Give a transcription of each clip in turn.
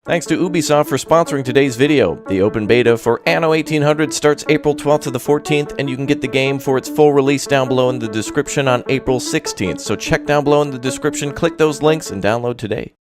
Thanks to Ubisoft for sponsoring today's video. The open beta for Anno 1800 starts April 12th to the 14th, and you can get the game for its full release down below in the description on April 16th. So check down below in the description, click those links, and download today.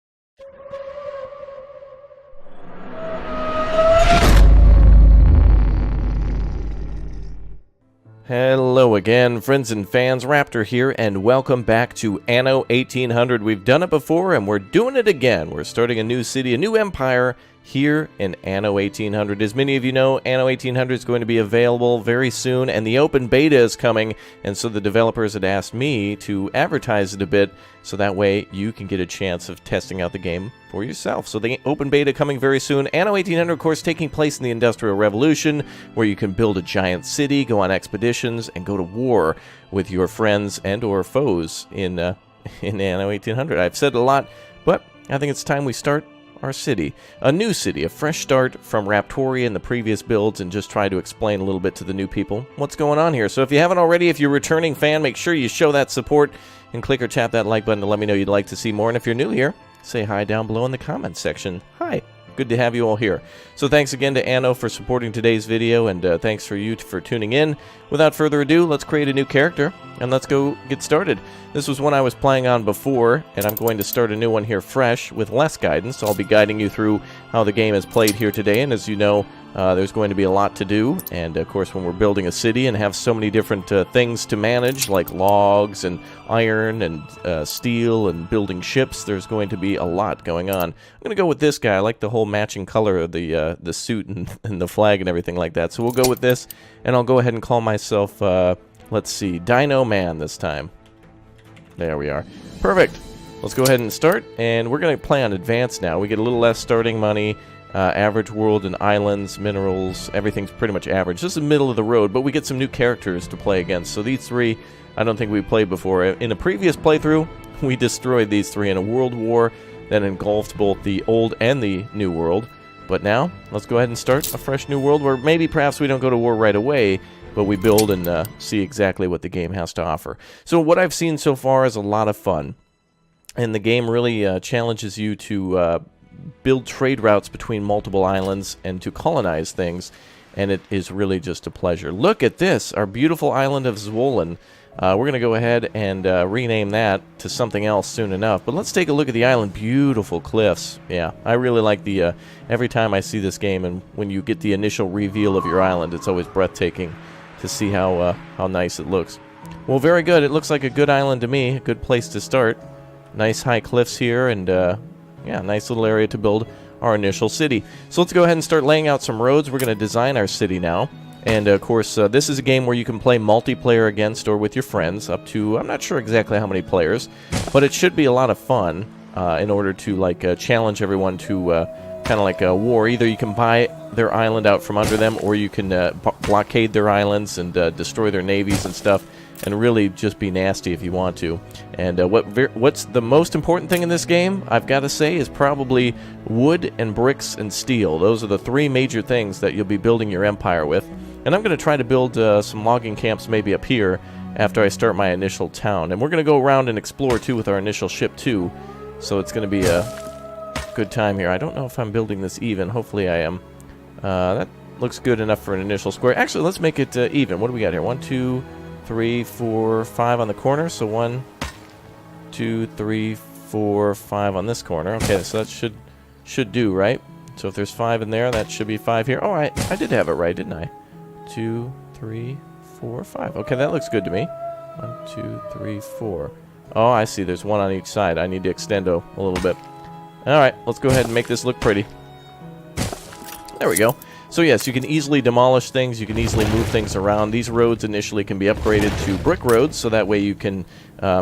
Hello again, friends and fans. Raptor here, and welcome back to Anno 1800. We've done it before, and we're doing it again. We're starting a new city, a new empire here in Anno 1800. As many of you know, Anno 1800 is going to be available very soon, and the open beta is coming, and so the developers had asked me to advertise it a bit, so that way you can get a chance of testing out the game for yourself. So the open beta coming very soon. Anno 1800, of course, taking place in the Industrial Revolution, where you can build a giant city, go on expeditions, and go to war with your friends and or foes in Anno 1800. I've said it a lot, but I think it's time we start our city. A new city, a fresh start from Raptoria and the previous builds, and just try to explain a little bit to the new people what's going on here. So if you haven't already, if you're a returning fan, make sure you show that support and click or tap that like button to let me know you'd like to see more. And if you're new here, say hi down below in the comments section. Hi. Good to have you all here. So thanks again to Anno for supporting today's video, and thanks for you for tuning in. Without further ado, let's create a new character, and let's go get started. This was one I was playing on before, and I'm going to start a new one here fresh with less guidance. So I'll be guiding you through how the game is played here today, and as you know, there's going to be a lot to do, and of course when we're building a city and have so many different things to manage, like logs and iron and steel and building ships, there's going to be a lot going on. I'm going to go with this guy. I like the whole matching color of the suit and the flag and everything like that, so we'll go with this, and I'll go ahead and call myself, let's see, Dino Man this time. There we are. Perfect. Let's go ahead and start, and we're going to play on advanced now. We get a little less starting money. Average world and islands, minerals, everything's pretty much average. This is middle of the road, but we get some new characters to play against. So these three, I don't think we played before. In a previous playthrough, we destroyed these three in a world war that engulfed both the old and the new world. But now, let's go ahead and start a fresh new world where maybe perhaps we don't go to war right away, but we build and see exactly what the game has to offer. So what I've seen so far is a lot of fun. And the game really challenges you to build trade routes between multiple islands and to colonize things, and it is really just a pleasure. Look at this, our beautiful island of Zwollen. We're going to go ahead and rename that to something else soon enough, but let's take a look at the island. Beautiful cliffs. Yeah, I really like the every time I see this game, and when you get the initial reveal of your island, it's always breathtaking to see how nice it looks. Well, very good. It looks like a good island to me, a good place to start. Nice high cliffs here, and yeah, nice little area to build our initial city. So let's go ahead and start laying out some roads. We're going to design our city now. And of course, this is a game where you can play multiplayer against or with your friends, up to, I'm not sure exactly how many players, but it should be a lot of fun in order to like challenge everyone to kind of like a war. Either you can buy their island out from under them, or you can blockade their islands and destroy their navies and stuff, and really just be nasty if you want to. And what's the most important thing in this game, I've got to say, is probably wood and bricks and steel. Those are the three major things that you'll be building your empire with. And I'm going to try to build some logging camps maybe up here after I start my initial town. And we're going to go around and explore too with our initial ship too. So it's going to be a good time here. I don't know if I'm building this even. Hopefully I am. That looks good enough for an initial square. Actually, let's make it even. What do we got here? 1, 2, 3, 4, 5 on the corner. So 1, 2, 3, 4, 5 on this corner. Okay, so that should do, right? So if there's 5 in there, that should be 5 here. All right, I did have it right, didn't I? 2, 3, 4, 5. Okay, that looks good to me. 1, 2, 3, 4. Oh, I see. There's one on each side. I need to extendo a little bit. All right, let's go ahead and make this look pretty. There we go. So yes, you can easily demolish things, you can easily move things around. These roads initially can be upgraded to brick roads, so that way you can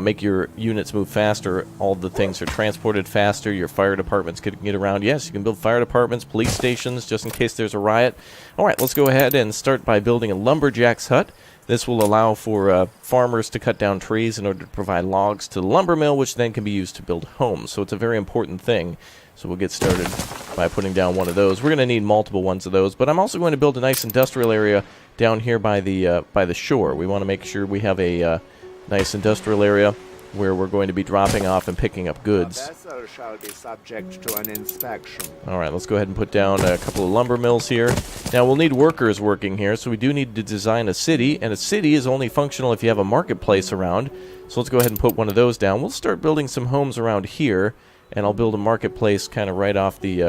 make your units move faster. All the things are transported faster, your fire departments can get around. Yes, you can build fire departments, police stations, just in case there's a riot. Alright, let's go ahead and start by building a lumberjack's hut. This will allow for farmers to cut down trees in order to provide logs to the lumber mill, which then can be used to build homes. So it's a very important thing. So we'll get started by putting down one of those. We're going to need multiple ones of those, but I'm also going to build a nice industrial area down here by the shore. We want to make sure we have a nice industrial area where we're going to be dropping off and picking up goods. The vessel shall be subject to an inspection. Alright, let's go ahead and put down a couple of lumber mills here. Now, we'll need workers working here, so we do need to design a city, and a city is only functional if you have a marketplace around. So let's go ahead and put one of those down. We'll start building some homes around here, and I'll build a marketplace kind of right off the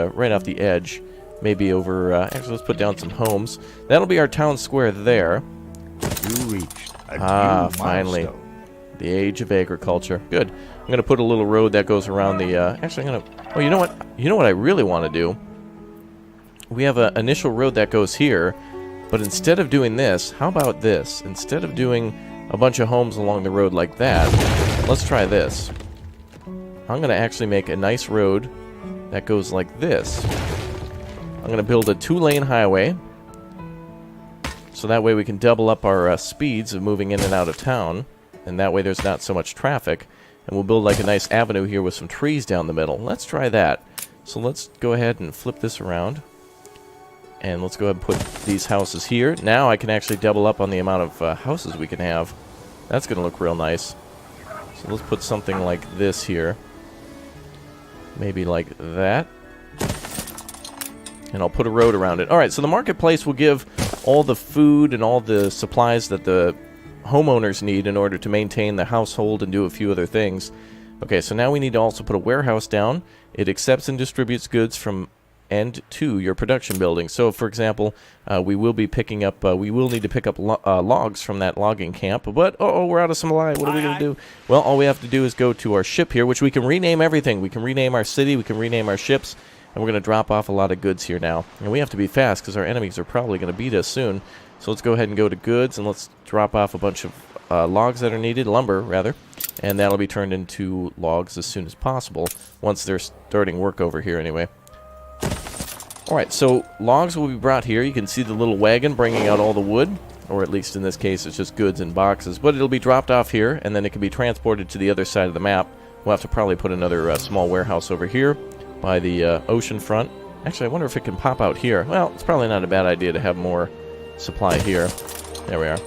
edge. Maybe over, actually, let's put down some homes. That'll be our town square there. You reached a new finally. milestone. The age of agriculture. Good. I'm going to put a little road that goes around the, actually, I'm going to, oh, you know what? You know what I really want to do? We have an initial road that goes here, but instead of doing this, how about this? Instead of doing a bunch of homes along the road like that, let's try this. I'm going to actually make a nice road that goes like this. I'm going to build a 2-lane highway, so that way we can double up our speeds of moving in and out of town, and that way there's not so much traffic. And we'll build like a nice avenue here with some trees down the middle. Let's try that. So let's go ahead and flip this around. And let's go ahead and put these houses here. Now I can actually double up on the amount of houses we can have. That's going to look real nice. So let's put something like this here. Maybe like that. And I'll put a road around it. Alright, so the marketplace will give all the food and all the supplies that the homeowners need in order to maintain the household and do a few other things. Okay, so now we need to also put a warehouse down. It accepts and distributes goods from and to your production building. So, for example, we will be picking up, we will need to pick up logs from that logging camp. But, we're out of supply. What are we going to do? Well, all we have to do is go to our ship here, which we can rename everything. We can rename our city, we can rename our ships, and we're going to drop off a lot of goods here now. And we have to be fast because our enemies are probably going to beat us soon. So let's go ahead and go to goods, and let's drop off a bunch of logs that are needed, lumber, rather. And that'll be turned into logs as soon as possible, once they're starting work over here anyway. Alright, so logs will be brought here. You can see the little wagon bringing out all the wood, or at least in this case it's just goods in boxes. But it'll be dropped off here, and then it can be transported to the other side of the map. We'll have to probably put another small warehouse over here by the ocean front. Actually, I wonder if it can pop out here. Well, it's probably not a bad idea to have more supply here. There we are.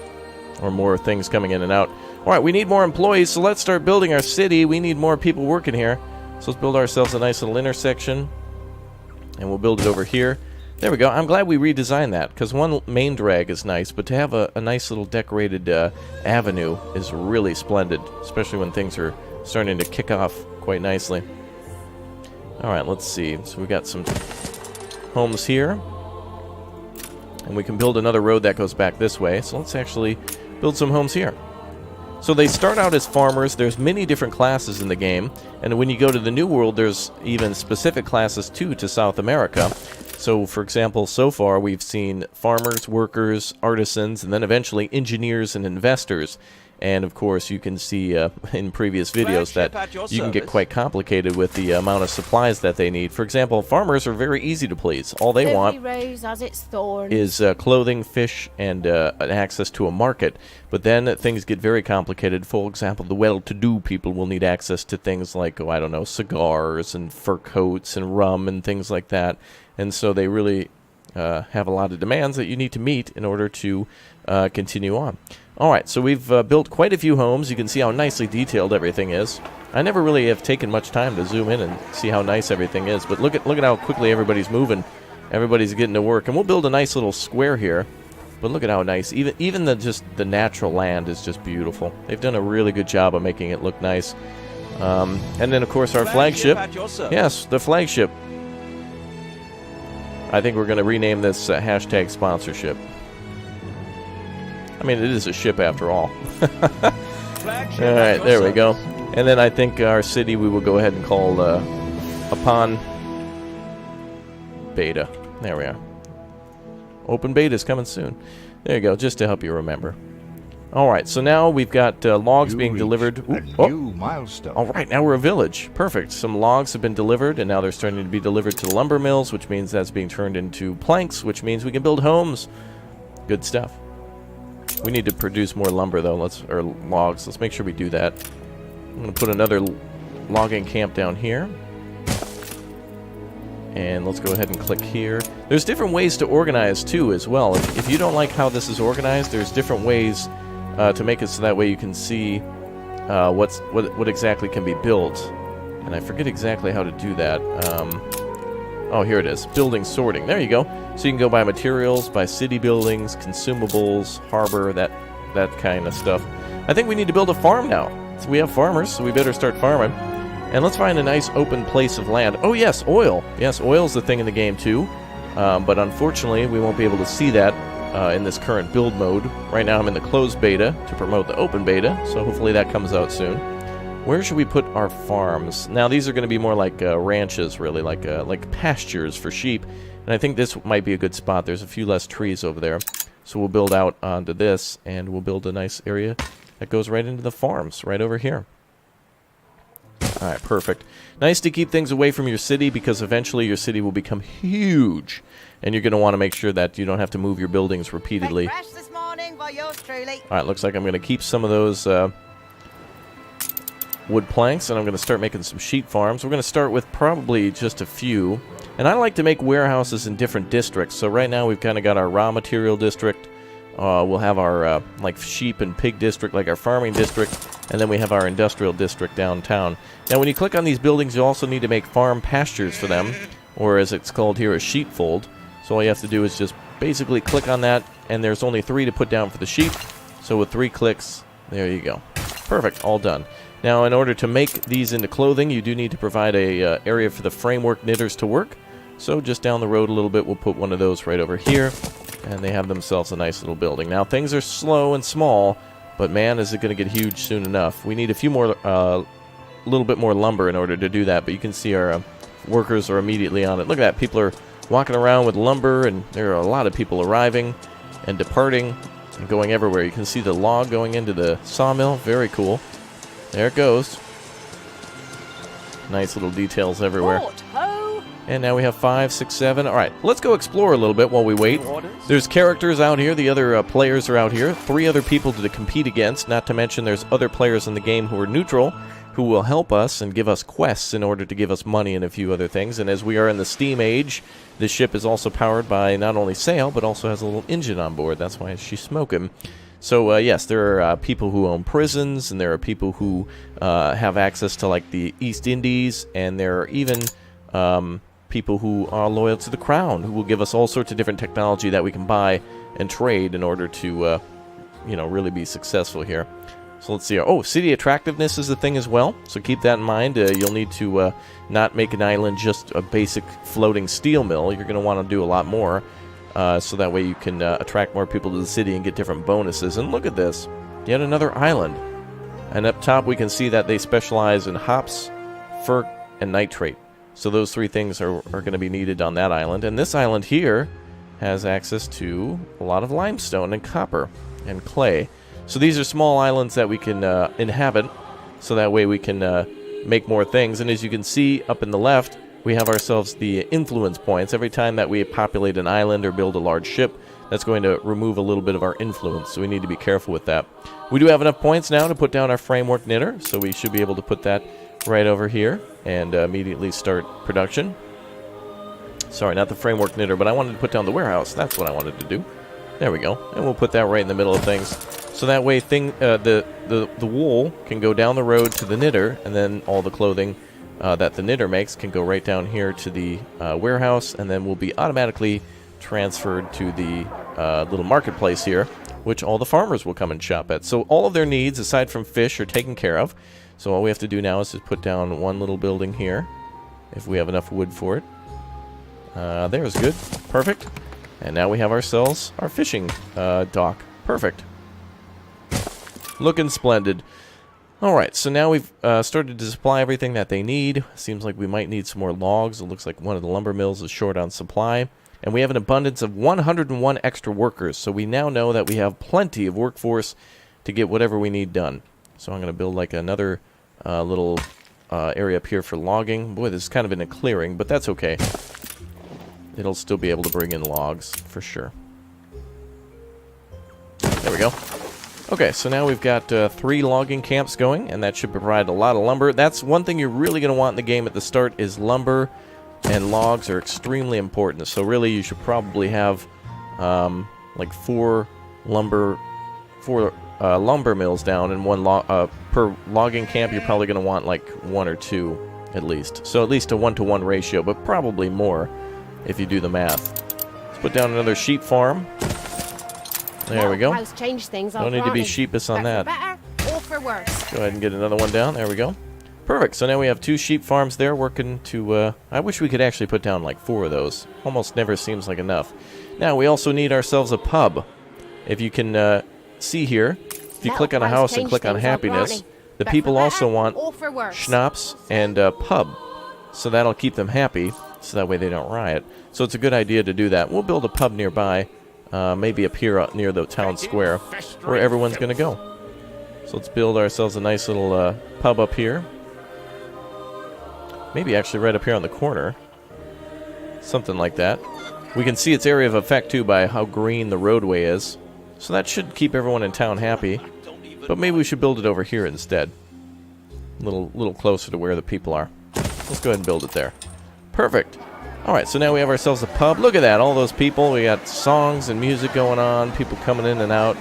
Or more things coming in and out. Alright, we need more employees, so let's start building our city. We need more people working here. So let's build ourselves a nice little intersection. And we'll build it over here. There we go. I'm glad we redesigned that, because one main drag is nice, but to have a nice little decorated avenue is really splendid, especially when things are starting to kick off quite nicely. Alright, let's see. So we got some homes here. And we can build another road that goes back this way. So let's actually build some homes here. So they start out as farmers. There's many different classes in the game. And when you go to the New World, there's even specific classes, too, to South America. So, for example, so far we've seen farmers, workers, artisans, and then eventually engineers and investors. And, of course, you can see in previous videos that you can get quite complicated with the amount of supplies that they need. For example, farmers are very easy to please. All they want is clothing, fish, and access to a market. But then things get very complicated. For example, the well-to-do people will need access to things like, I don't know, cigars and fur coats and rum and things like that. And so they really have a lot of demands that you need to meet in order to continue on. Alright, so we've built quite a few homes. You can see how nicely detailed everything is. I never really have taken much time to zoom in and see how nice everything is, but look at how quickly everybody's moving. Everybody's getting to work, and we'll build a nice little square here. But look at how nice. Even the natural land is just beautiful. They've done a really good job of making it look nice. And then, of course, our flagship. Yes, the flagship. I think we're going to rename this hashtag sponsorship. I mean, it is a ship after all. Alright, there we go. And then I think our city we will go ahead and call Upon Beta. There we are. Open beta is coming soon. There you go, just to help you remember. Alright, so now we've got logs being delivered. New milestone. Alright, now we're a village. Perfect. Some logs have been delivered, and now they're starting to be delivered to lumber mills, which means that's being turned into planks, which means we can build homes. Good stuff. We need to produce more lumber, though, or logs. Let's make sure we do that. I'm going to put another logging camp down here. And let's go ahead and click here. There's different ways to organize, too, as well. If you don't like how this is organized, there's different ways to make it so that way you can see what exactly can be built. And I forget exactly how to do that. Oh, here it is. Building sorting. There you go. So you can go by materials, by city buildings, consumables, harbor, that kind of stuff. I think we need to build a farm now. So we have farmers, so we better start farming. And let's find a nice open place of land. Oh, yes, oil. Yes, oil's the thing in the game, too. But unfortunately, we won't be able to see that in this current build mode. Right now, I'm in the closed beta to promote the open beta, so hopefully that comes out soon. Where should we put our farms? Now, these are going to be more like ranches, really, like pastures for sheep. And I think this might be a good spot. There's a few less trees over there. So we'll build out onto this, and we'll build a nice area that goes right into the farms, right over here. Alright, perfect. Nice to keep things away from your city, because eventually your city will become huge. And you're going to want to make sure that you don't have to move your buildings repeatedly. Alright, looks like I'm going to keep some of those wood planks, and I'm going to start making some sheep farms. We're going to start with probably just a few. And I like to make warehouses in different districts. So right now we've kind of got our raw material district. We'll have our like sheep and pig district, like our farming district. And then we have our industrial district downtown. Now when you click on these buildings, you also need to make farm pastures for them. Or as it's called here, a sheepfold. So all you have to do is just basically click on that. And there's only 3 to put down for the sheep. So with 3 clicks, there you go. Perfect, all done. Now, in order to make these into clothing, you do need to provide a area for the framework knitters to work. So just down the road a little bit, we'll put one of those right over here. And they have themselves a nice little building. Now, things are slow and small, but man, is it going to get huge soon enough. We need a few more, little bit more lumber in order to do that. But you can see our workers are immediately on it. Look at that, people are walking around with lumber, and there are a lot of people arriving and departing and going everywhere. You can see the log going into the sawmill. Very cool. There it goes. Nice little details everywhere. And now we have 5, 6, 7. All right, let's go explore a little bit while we wait. There's characters out here. The other players are out here. 3 other people to compete against. Not to mention there's other players in the game who are neutral, who will help us and give us quests in order to give us money and a few other things. And as we are in the Steam age, this ship is also powered by not only sail, but also has a little engine on board. That's why she's smoking. So, yes, there are people who own prisons, and there are people who have access to, like, the East Indies, and there are even people who are loyal to the Crown, who will give us all sorts of different technology that we can buy and trade in order to, you know, really be successful here. So let's see. Oh, city attractiveness is a thing as well, so keep that in mind. You'll need to not make an island just a basic floating steel mill. You're going to want to do a lot more. So that way you can attract more people to the city and get different bonuses. And look at this. Yet another island. And up top we can see that they specialize in hops, fir, and nitrate. So those 3 things are going to be needed on that island. And this island here has access to a lot of limestone and copper and clay. So these are small islands that we can inhabit. So that way we can make more things. And as you can see up in the left, we have ourselves the influence points. Every time that we populate an island or build a large ship, that's going to remove a little bit of our influence, so we need to be careful with that. We do have enough points now to put down our framework knitter, so we should be able to put that right over here and immediately start production. Sorry, not the framework knitter, but I wanted to put down the warehouse. That's what I wanted to do. There we go. And we'll put that right in the middle of things. So that way the wool can go down the road to the knitter, and then all the clothing that the knitter makes can go right down here to the warehouse, and then will be automatically transferred to the little marketplace here, which all the farmers will come and shop at. So all of their needs, aside from fish, are taken care of. So all we have to do now is just put down one little building here, if we have enough wood for it. There's good. Perfect. And now we have ourselves our fishing dock. Perfect. Looking splendid. Alright, so now we've started to supply everything that they need. Seems like we might need some more logs. It looks like one of the lumber mills is short on supply. And we have an abundance of 101 extra workers. So we now know that we have plenty of workforce to get whatever we need done. So I'm going to build like another little area up here for logging. Boy, this is kind of in a clearing, but that's okay. It'll still be able to bring in logs, for sure. There we go. Okay, so now we've got 3 logging camps going, and that should provide a lot of lumber. That's one thing you're really going to want in the game at the start is lumber, and logs are extremely important. So really you should probably have like 4 lumber mills down, and per logging camp, you're probably going to want like 1 or 2 at least. So at least a 1-to-1 ratio, but probably more if you do the math. Let's put down another sheep farm. There we go. Don't need to be sheepish on that. Or for worse. Go ahead and get another one down. There we go. Perfect. So now we have 2 sheep farms there working to... I wish we could actually put down like 4 of those. Almost never seems like enough. Now we also need ourselves a pub. If you can see here, if you click on a house and click on happiness, the people also want schnapps and pub. So that'll keep them happy, so that way they don't riot. So it's a good idea to do that. We'll build a pub nearby, maybe up here near the town square, where everyone's going to go. So let's build ourselves a nice little pub up here. Maybe actually right up here on the corner. Something like that. We can see its area of effect, too, by how green the roadway is. So that should keep everyone in town happy. But maybe we should build it over here instead. A little closer to where the people are. Let's go ahead and build it there. Perfect. Alright, so now we have ourselves a pub. Look at that, all those people. We got songs and music going on, people coming in and out.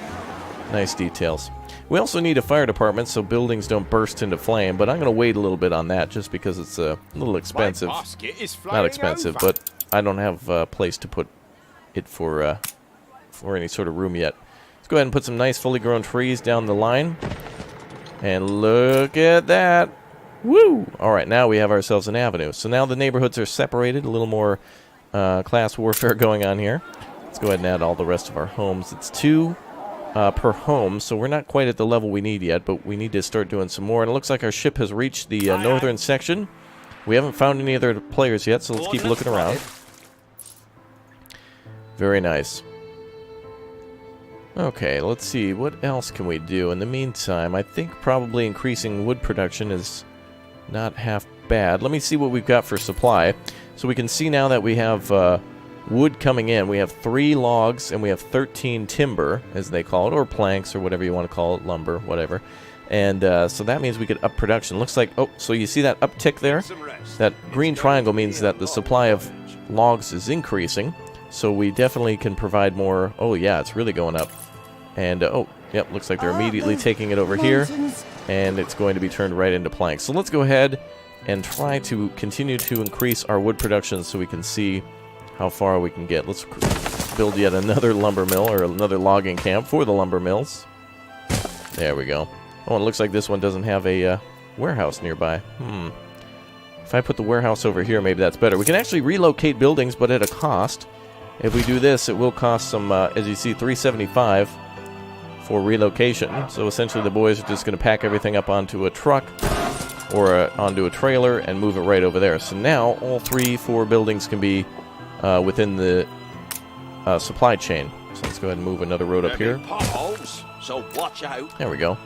Nice details. We also need a fire department so buildings don't burst into flame, but I'm going to wait a little bit on that just because it's a little expensive. Not expensive, but I don't have a place to put it for any sort of room yet. Let's go ahead and put some nice fully grown trees down the line. And look at that. Woo! Alright, now we have ourselves an avenue. So now the neighborhoods are separated, a little more class warfare going on here. Let's go ahead and add all the rest of our homes. It's 2 per home, so we're not quite at the level we need yet, but we need to start doing some more. And it looks like our ship has reached the northern section. We haven't found any other players yet, so let's keep looking around. Very nice. Okay, let's see. What else can we do? In the meantime, I think probably increasing wood production is not half bad. Let me see what we've got for supply. So we can see now that we have wood coming in. We have 3 logs and we have 13 timber, as they call it, or planks, or whatever you want to call it, lumber, whatever. And so that means we could up production. Looks like, oh, so you see that uptick there? That green triangle means that the supply of logs is increasing. So we definitely can provide more. Oh, yeah, it's really going up. And, oh, yep, looks like they're immediately taking it over here. And it's going to be turned right into planks. So let's go ahead and try to continue to increase our wood production so we can see how far we can get. Let's build yet another lumber mill, or another logging camp for the lumber mills. There we go. Oh, and it looks like this one doesn't have a warehouse nearby. If I put the warehouse over here, maybe that's better. We can actually relocate buildings, but at a cost. If we do this, it will cost some, as you see, $375 for relocation. So essentially the boys are just going to pack everything up onto a truck or onto a trailer and move it right over there. So now all 3-4 buildings can be within the supply chain. So let's go ahead and move another road up here. So watch out. There we go.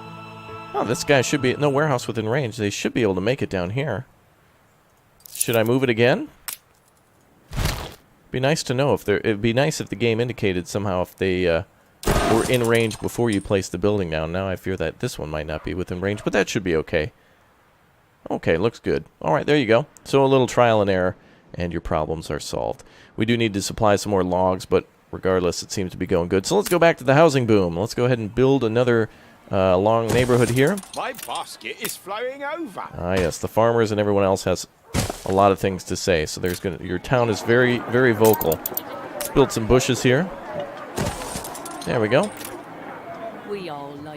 Oh, this guy should be... No warehouse within range. They should be able to make it down here. Should I move it again? Be nice to know if there... It'd be nice if the game indicated somehow if they were in range before you place the building down. Now I fear that this one might not be within range, but that should be okay. Okay, looks good. Alright, there you go. So a little trial and error, and your problems are solved. We do need to supply some more logs, but regardless, it seems to be going good. So let's go back to the housing boom. Let's go ahead and build another long neighborhood here. My basket is flowing over. Ah, yes, the farmers and everyone else has a lot of things to say. So there's your town is very, very vocal. Let's build some bushes here. There we go.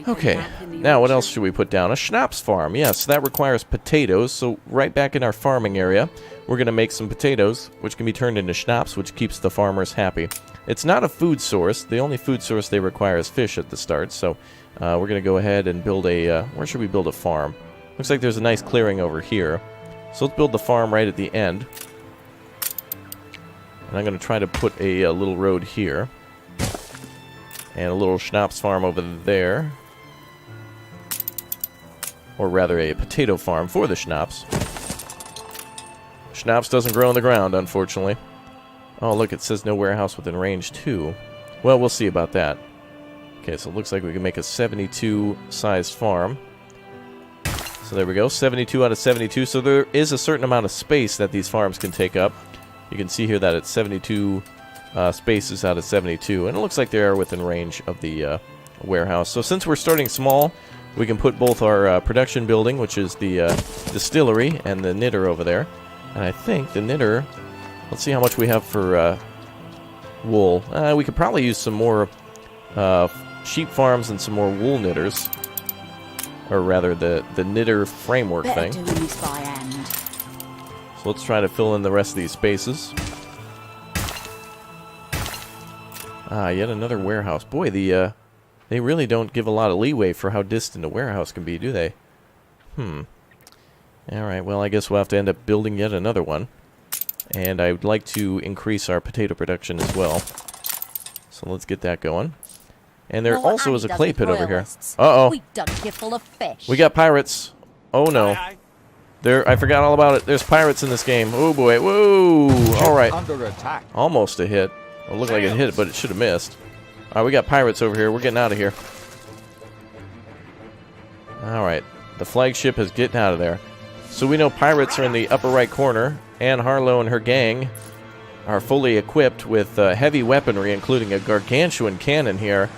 Okay, now what else should we put down? A schnapps farm. Yes, that requires potatoes. So right back in our farming area, we're going to make some potatoes, which can be turned into schnapps, which keeps the farmers happy. It's not a food source. The only food source they require is fish at the start. So we're going to go ahead and build a... where should we build a farm? Looks like there's a nice clearing over here. So let's build the farm right at the end. And I'm going to try to put a little road here. And a little schnapps farm over there. Or rather, a potato farm for the schnapps. Schnapps doesn't grow on the ground, unfortunately. Oh, look, it says no warehouse within range, too. Well, we'll see about that. Okay, so it looks like we can make a 72-sized farm. So there we go, 72 out of 72. So there is a certain amount of space that these farms can take up. You can see here that it's 72 spaces out of 72. And it looks like they are within range of the warehouse. So since we're starting small, we can put both our production building, which is the distillery, and the knitter over there. And I think the knitter... Let's see how much we have for wool. We could probably use some more sheep farms and some more wool knitters. Or rather, the knitter framework thing. Better doing this by hand. So let's try to fill in the rest of these spaces. Yet another warehouse. Boy, they really don't give a lot of leeway for how distant a warehouse can be, do they? Alright, well, I guess we'll have to end up building yet another one. And I would like to increase our potato production as well. So let's get that going. And there also is a clay pit over here. Uh-oh. We dug here full of fish. We got pirates. Oh, no. There, I forgot all about it. There's pirates in this game. Oh, boy. Whoa. All right. Under attack. Almost a hit. It looked like it hit, but it should have missed. All right, we got pirates over here. We're getting out of here. All right. The flagship is getting out of there. So we know pirates are in the upper right corner. Anne Harlow and her gang are fully equipped with heavy weaponry, including a gargantuan cannon here.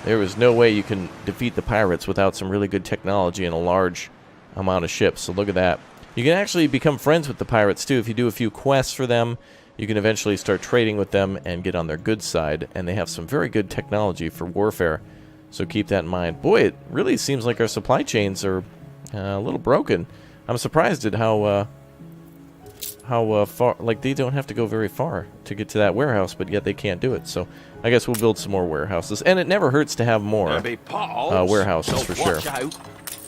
There is no way you can defeat the pirates without some really good technology and a large amount of ships. So look at that. You can actually become friends with the pirates, too. If you do a few quests for them, you can eventually start trading with them and get on their good side. And they have some very good technology for warfare. So keep that in mind. Boy, it really seems like our supply chains are a little broken. I'm surprised at how far, like, they don't have to go very far to get to that warehouse, but yet they can't do it. So I guess we'll build some more warehouses. And it never hurts to have more warehouses, for sure.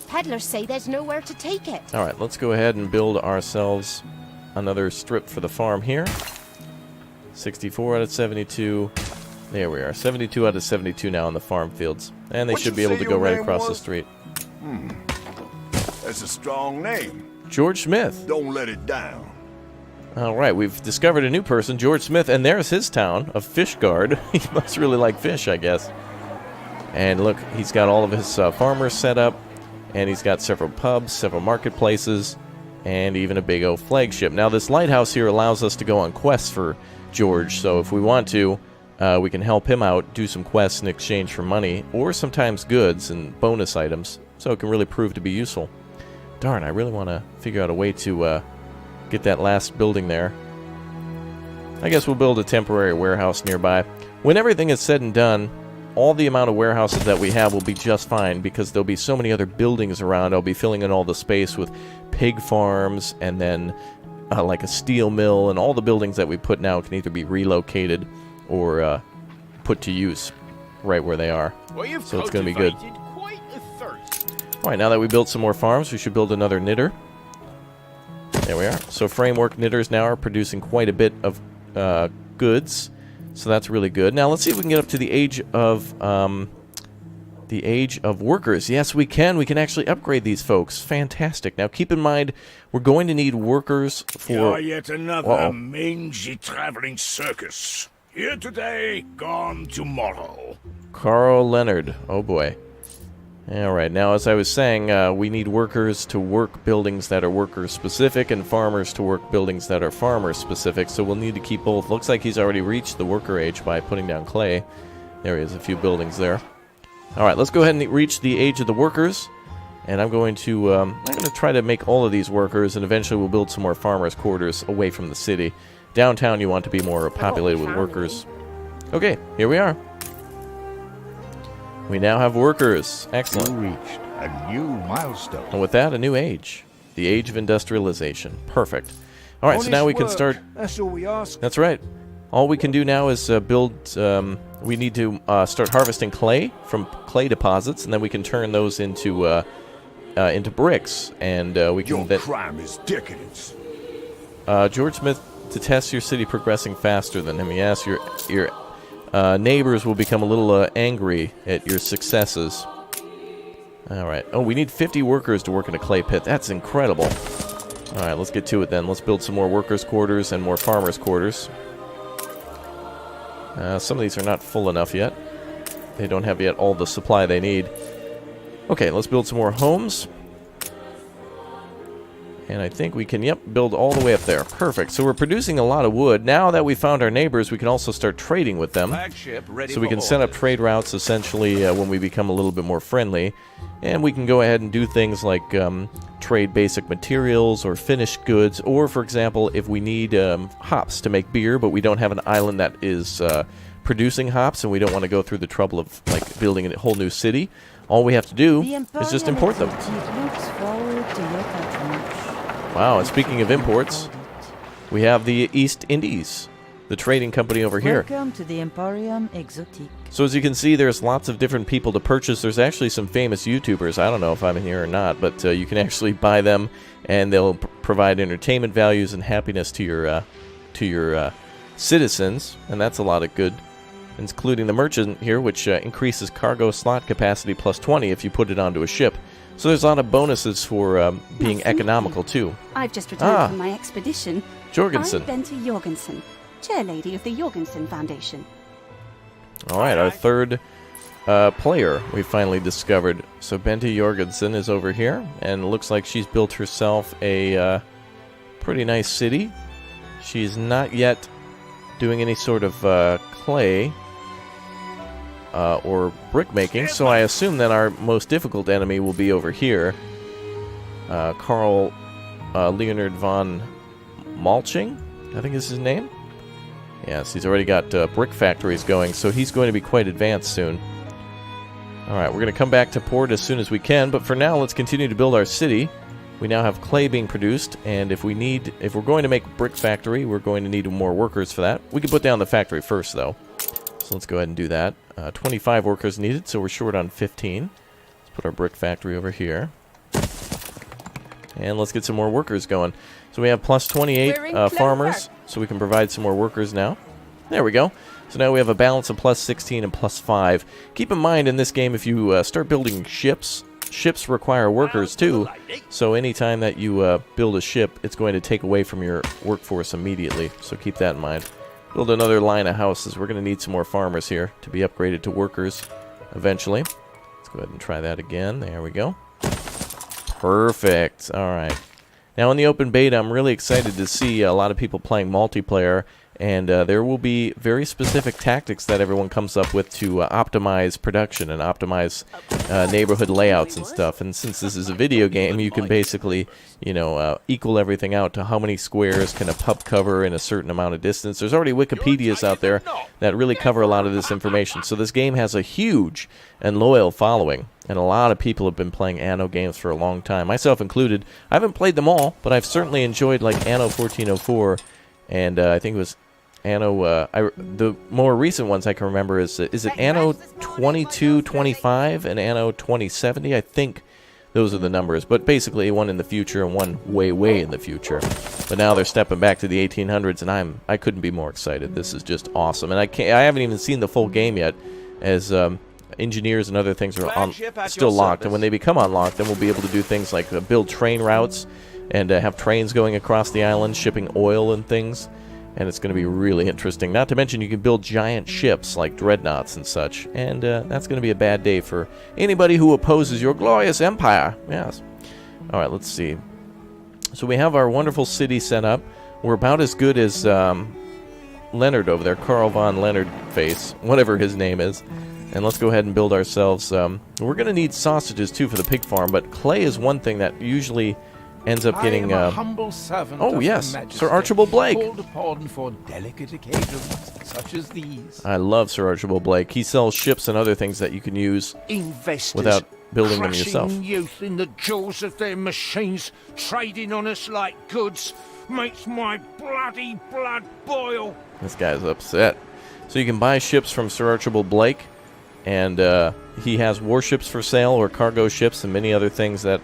Peddlers say there's nowhere to take it. All right, let's go ahead and build ourselves another strip for the farm here. 64 out of 72. There we are. 72 out of 72 now in the farm fields. And they should be able to go right across the street. That's a strong name. George Smith. Don't let it down. All right, we've discovered a new person, George Smith, and there's his town of Fishguard. He must really like fish, I guess. And look, he's got all of his farmers set up, and he's got several pubs, several marketplaces, and even a big old flagship. Now, this lighthouse here allows us to go on quests for George, so if we want to, we can help him out, do some quests in exchange for money, or sometimes goods and bonus items, so it can really prove to be useful. Darn, I really want to figure out a way to get that last building there. I guess we'll build a temporary warehouse nearby. When everything is said and done, all the amount of warehouses that we have will be just fine because there'll be so many other buildings around. I'll be filling in all the space with pig farms and then like a steel mill, and all the buildings that we put now can either be relocated or put to use right where they are. Well, so it's going to be good. Quite a thirst. All right, now that we built some more farms, we should build another knitter. There we are. So framework knitters now are producing quite a bit of goods, so that's really good. Now let's see if we can get up to the age of workers. Yes, we can. We can actually upgrade these folks. Fantastic. Now keep in mind, we're going to need workers for... You're yet another mangy traveling circus. Here today, gone tomorrow. Carl Leonard. Oh boy. Alright, now as I was saying, we need workers to work buildings that are worker-specific and farmers to work buildings that are farmer-specific, so we'll need to keep both. Looks like he's already reached the worker age by putting down clay. There he is, a few buildings there. Alright, let's go ahead and reach the age of the workers, and I'm going to try to make all of these workers, and eventually we'll build some more farmers' quarters away from the city. Downtown you want to be more populated with workers. Okay, here we are. We now have workers. Excellent. You reached a new milestone. And with that, a new age. The age of industrialization. Perfect. All right, so now we can start... That's all we ask. That's right. All we can do now is build... we need to start harvesting clay from clay deposits, and then we can turn those into bricks. And we can... Your crime is decadence. George Smith detests your city progressing faster than him. Yes, your neighbors will become a little angry at your successes. Alright. Oh, we need 50 workers to work in a clay pit. That's incredible. Alright, let's get to it then. Let's build some more workers' quarters and more farmers' quarters. Some of these are not full enough yet. They don't have yet all the supply they need. Okay, let's build some more homes. And I think we can, yep, build all the way up there. Perfect. So we're producing a lot of wood. Now that we found our neighbors, we can also start trading with them. Flagship ready So we for can set up orders. trade routes, essentially, when we become a little bit more friendly. And we can go ahead and do things like trade basic materials or finished goods. Or, for example, if we need hops to make beer, but we don't have an island that is producing hops, and we don't want to go through the trouble of like building a whole new city, all we have to do is just import them. Wow, and speaking of imports, we have the East Indies, the trading company over here. Welcome to the Emporium Exotique. So as you can see, there's lots of different people to purchase. There's actually some famous YouTubers. I don't know if I'm in here or not, but you can actually buy them, and they'll provide entertainment values and happiness to your citizens, and that's a lot of good. Including the merchant here, which increases cargo slot capacity plus 20 if you put it onto a ship. So there's a lot of bonuses for being Nice to meet economical you. too. I've just returned Ah. from my expedition. Jorgensen. I'm Bente Jorgensen, chairlady of the Jorgensen Foundation. All right, our third player we finally discovered. So Bente Jorgensen is over here, and it looks like she's built herself a pretty nice city. She's not yet doing any sort of clay or brick making, so I assume that our most difficult enemy will be over here. Carl Leonard von Malching, I think is his name. Yes, he's already got brick factories going, so he's going to be quite advanced soon. Alright, we're going to come back to port as soon as we can, but for now, let's continue to build our city. We now have clay being produced, and if we're going to make a brick factory, we're going to need more workers for that. We can put down the factory first, though. So let's go ahead and do that. 25 workers needed, so we're short on 15. Let's put our brick factory over here. And let's get some more workers going. So we have plus 28 farmers, so we can provide some more workers now. There we go. So now we have a balance of plus 16 and plus 5. Keep in mind in this game, if you start building ships require workers too. So anytime that you build a ship, it's going to take away from your workforce immediately. So keep that in mind. Build another line of houses. We're going to need some more farmers here to be upgraded to workers eventually. Let's go ahead and try that again. There we go. Perfect. All right. Now in the open beta, I'm really excited to see a lot of people playing multiplayer, and there will be very specific tactics that everyone comes up with to optimize production and optimize neighborhood layouts and stuff. And since this is a video game, you can basically, equal everything out to how many squares can a pub cover in a certain amount of distance. There's already Wikipedias out there that really cover a lot of this information. So this game has a huge and loyal following, and a lot of people have been playing Anno games for a long time, myself included. I haven't played them all, but I've certainly enjoyed like Anno 1404, and I think it was Anno, the more recent ones I can remember is it Anno 2225 and Anno 2070? I think those are the numbers, but basically one in the future and one way in the future. But now they're stepping back to the 1800s, and I couldn't be more excited. This is just awesome, and I haven't even seen the full game yet, as engineers and other things are still locked. And when they become unlocked, then we'll be able to do things like build train routes and have trains going across the island, shipping oil and things. And it's going to be really interesting. Not to mention you can build giant ships like dreadnoughts and such. And that's going to be a bad day for anybody who opposes your glorious empire. Yes. Alright, let's see. So we have our wonderful city set up. We're about as good as Leonard over there. Carl von Leonard face. Whatever his name is. And let's go ahead and build ourselves. We're going to need sausages too for the pig farm. But clay is one thing that usually ends up getting I am a humble servant oh of yes, Her Majesty, Sir Archibald Blake. called upon for delicate occasions such as these. I love Sir Archibald Blake. He sells ships and other things that you can use Investors without building them crushing yourself. youth in the jaws of their machines, trading on us like goods, makes my bloody blood boil. This guy's upset. So you can buy ships from Sir Archibald Blake, and he has warships for sale or cargo ships and many other things that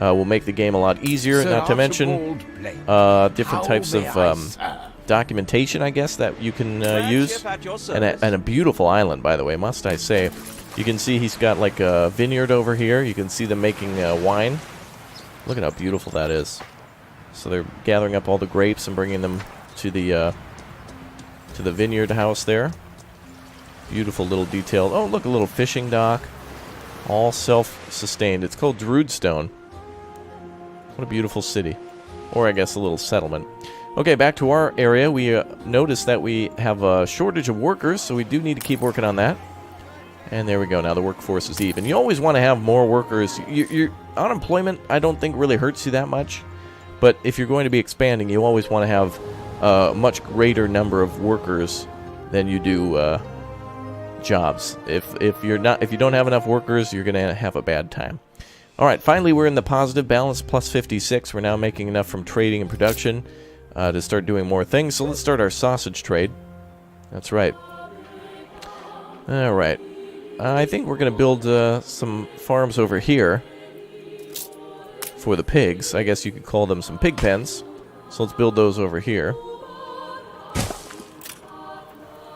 will make the game a lot easier. Sir Not to mention Archibald Blake, different how types may of I serve? documentation, I guess, that you can use. And a beautiful island, by the way, must I say. You can see he's got like a vineyard over here. You can see them making wine. Look at how beautiful that is. So they're gathering up all the grapes and bringing them to the vineyard house there. Beautiful little detail. Oh, look, a little fishing dock. All self-sustained. It's called Droodstone. What a beautiful city. Or I guess a little settlement. Okay, back to our area. We noticed that we have a shortage of workers, so we do need to keep working on that. And there we go. Now the workforce is even. You always want to have more workers. Your unemployment, I don't think, really hurts you that much. But if you're going to be expanding, you always want to have a much greater number of workers than you do jobs. If you don't have enough workers, you're going to have a bad time. All right, finally we're in the positive balance, plus 56. We're now making enough from trading and production to start doing more things. So let's start our sausage trade. That's right. All right. I think we're going to build some farms over here for the pigs. I guess you could call them some pig pens. So let's build those over here.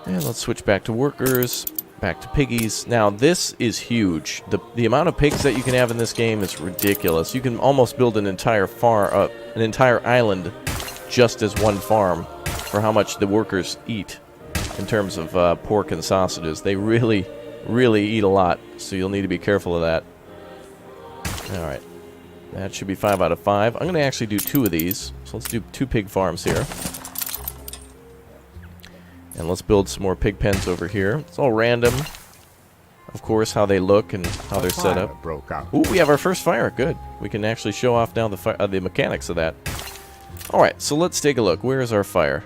And let's switch back to workers, back to piggies. Now this is huge. The amount of pigs that you can have in this game is ridiculous. You can almost build an entire farm, an entire island, just as one farm for how much the workers eat in terms of pork and sausages. They really eat a lot, so you'll need to be careful of that. Alright. That should be 5 out of 5. I'm going to actually do 2 of these. So let's do 2 pig farms here. And let's build some more pig pens over here. It's all random, of course, how they look and how they're set up. Broke out. Ooh, we have our first fire. Good. We can actually show off now the mechanics of that. Alright, so let's take a look. Where is our fire?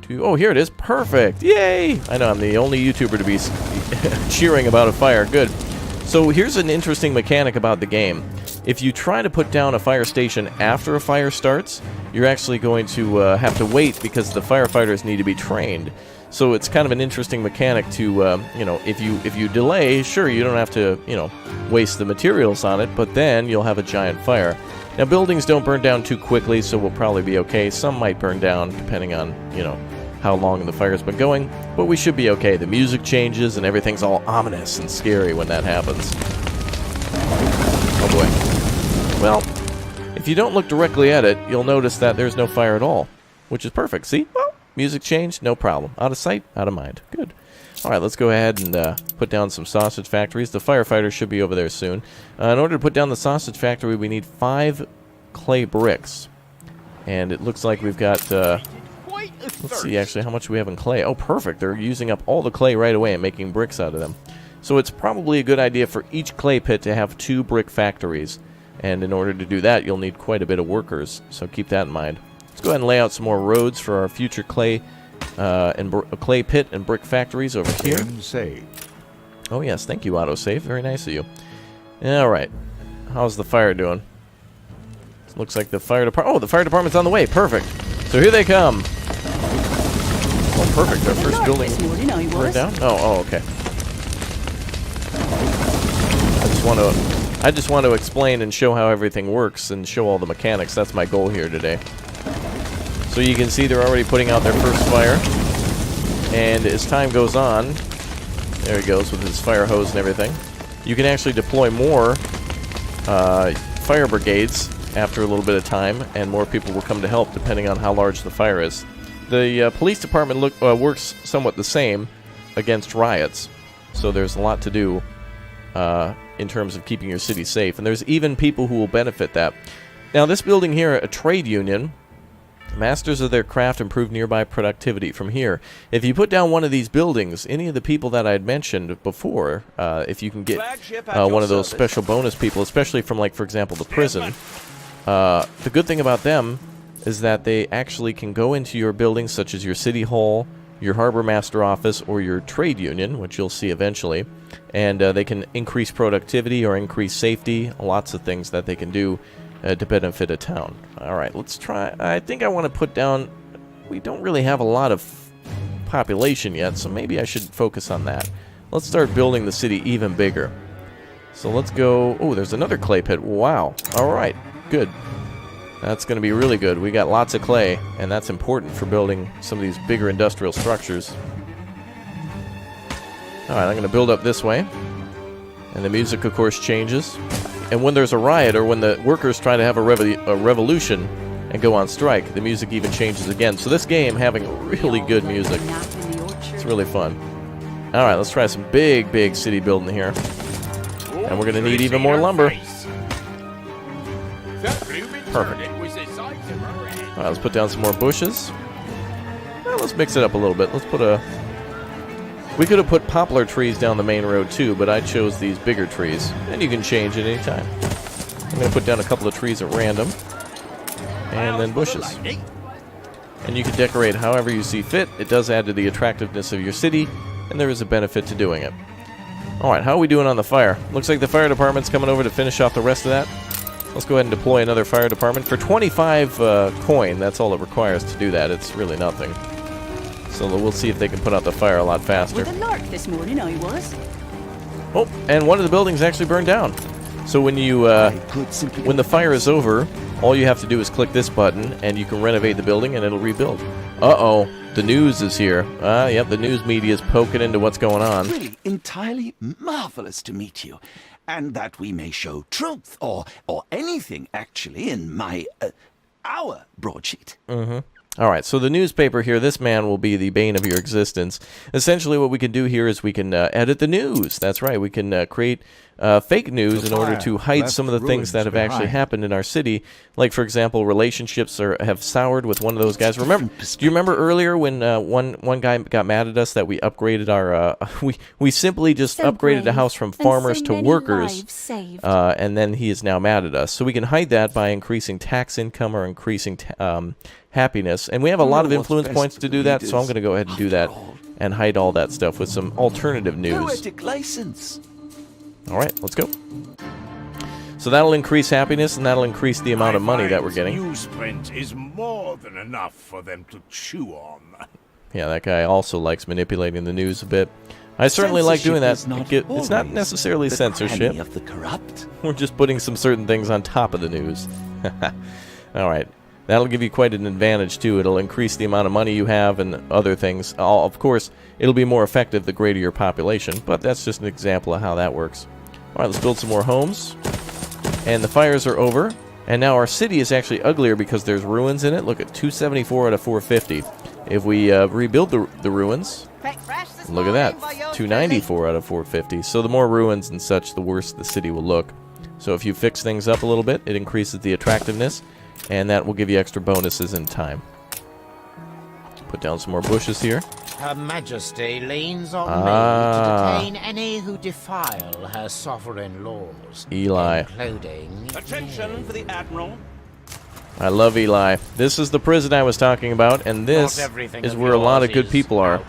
Oh, here it is. Perfect. Yay! I know, I'm the only YouTuber to be cheering about a fire. Good. So here's an interesting mechanic about the game. If you try to put down a fire station after a fire starts, you're actually going to have to wait because the firefighters need to be trained. So it's kind of an interesting mechanic to, you know, if you delay, sure, you don't have to, you know, waste the materials on it, but then you'll have a giant fire. Now, buildings don't burn down too quickly, so we'll probably be okay. Some might burn down, depending on, you know, how long the fire's been going, but we should be okay. The music changes, and everything's all ominous and scary when that happens. Oh, boy. Well, if you don't look directly at it, you'll notice that there's no fire at all, which is perfect. See? Well, music changed, no problem. Out of sight, out of mind. Good. All right, let's go ahead and put down some sausage factories. The firefighters should be over there soon. In order to put down the sausage factory, we need 5 clay bricks. And it looks like we've got, let's see actually how much we have in clay. Oh, perfect. They're using up all the clay right away and making bricks out of them. So it's probably a good idea for each clay pit to have 2 brick factories. And in order to do that, you'll need quite a bit of workers. So keep that in mind. Let's go ahead and lay out some more roads for our future clay clay pit and brick factories over here. Oh yes, thank you, autosave. Very nice of you. All right, how's the fire doing? Looks like the fire department. Oh, the fire department's on the way. Perfect. So here they come. Oh, perfect. Our first building burned down. Oh, okay. I just want to explain and show how everything works and show all the mechanics. That's my goal here today. So you can see they're already putting out their first fire. And as time goes on, there he goes with his fire hose and everything. You can actually deploy more fire brigades after a little bit of time, and more people will come to help depending on how large the fire is. The police department works somewhat the same against riots. So there's a lot to do in terms of keeping your city safe. And there's even people who will benefit that. Now this building here, a trade union, masters of their craft improve nearby productivity. From here, if you put down one of these buildings, any of the people that I had mentioned before, if you can get one of those special bonus people, especially from, like, for example, the prison, the good thing about them is that they actually can go into your buildings, such as your city hall, your harbor master office, or your trade union, which you'll see eventually, and they can increase productivity or increase safety. Lots of things that they can do to benefit a town. Alright, let's try. I think I want to put down... We don't really have a lot of population yet, so maybe I should focus on that. Let's start building the city even bigger. So let's go... Oh, there's another clay pit. Wow. Alright, good. That's going to be really good. We got lots of clay, and that's important for building some of these bigger industrial structures. Alright, I'm going to build up this way. And the music, of course, changes. And when there's a riot, or when the workers try to have a revolution and go on strike, the music even changes again. So this game having really good music. It's really fun. Alright, let's try some big city building here. And we're going to need even more lumber. Perfect. All right, let's put down some more bushes. Well, let's mix it up a little bit. Let's put a... We could have put poplar trees down the main road too, but I chose these bigger trees. And you can change at any time. I'm going to put down a couple of trees at random. And then bushes. And you can decorate however you see fit. It does add to the attractiveness of your city, and there is a benefit to doing it. Alright, how are we doing on the fire? Looks like the fire department's coming over to finish off the rest of that. Let's go ahead and deploy another fire department. For 25 coin, that's all it requires to do that. It's really nothing. So we'll see if they can put out the fire a lot faster. With a lark this morning, I was. Oh, and one of the buildings actually burned down. So when you when the fire is over, all you have to do is click this button, and you can renovate the building, and it'll rebuild. Uh-oh, the news is here. Yep, the news media is poking into what's going on. Really, entirely marvelous to meet you. And that we may show truth, or anything, actually, in our broadsheet. Mm-hmm. All right, so the newspaper here, this man will be the bane of your existence. Essentially, what we can do here is we can edit the news. That's right, we can create fake news in order to hide some of the things that have actually happened in our city. Like, for example, relationships have soured with one of those guys. Do you remember earlier when one guy got mad at us that we upgraded our... we simply just upgraded a house from farmers to workers, and then he is now mad at us. So we can hide that by increasing tax income or increasing happiness, and we have a lot of influence points to do that, so I'm going to go ahead and do that and hide all that stuff with some alternative news. Poetic license. All right, let's go. So that'll increase happiness, and that'll increase the amount of money that we're getting. Newsprint is more than enough for them to chew on. Yeah, that guy also likes manipulating the news a bit. I certainly like doing that. It's not necessarily censorship. Of the corrupt. We're just putting some certain things on top of the news. All right. That'll give you quite an advantage, too. It'll increase the amount of money you have and other things. Of course, it'll be more effective the greater your population, but that's just an example of how that works. All right, let's build some more homes. And the fires are over. And now our city is actually uglier because there's ruins in it. Look at 274 out of 450. If we rebuild the ruins, look at that, 294 out of 450. So the more ruins and such, the worse the city will look. So if you fix things up a little bit, it increases the attractiveness. And that will give you extra bonuses in time. Put down some more bushes here. Her Majesty leans on me to detain any who defile her sovereign laws. Eli. Including... Attention for the Admiral. I love Eli. This is the prison I was talking about, and this is where a lot of good people are.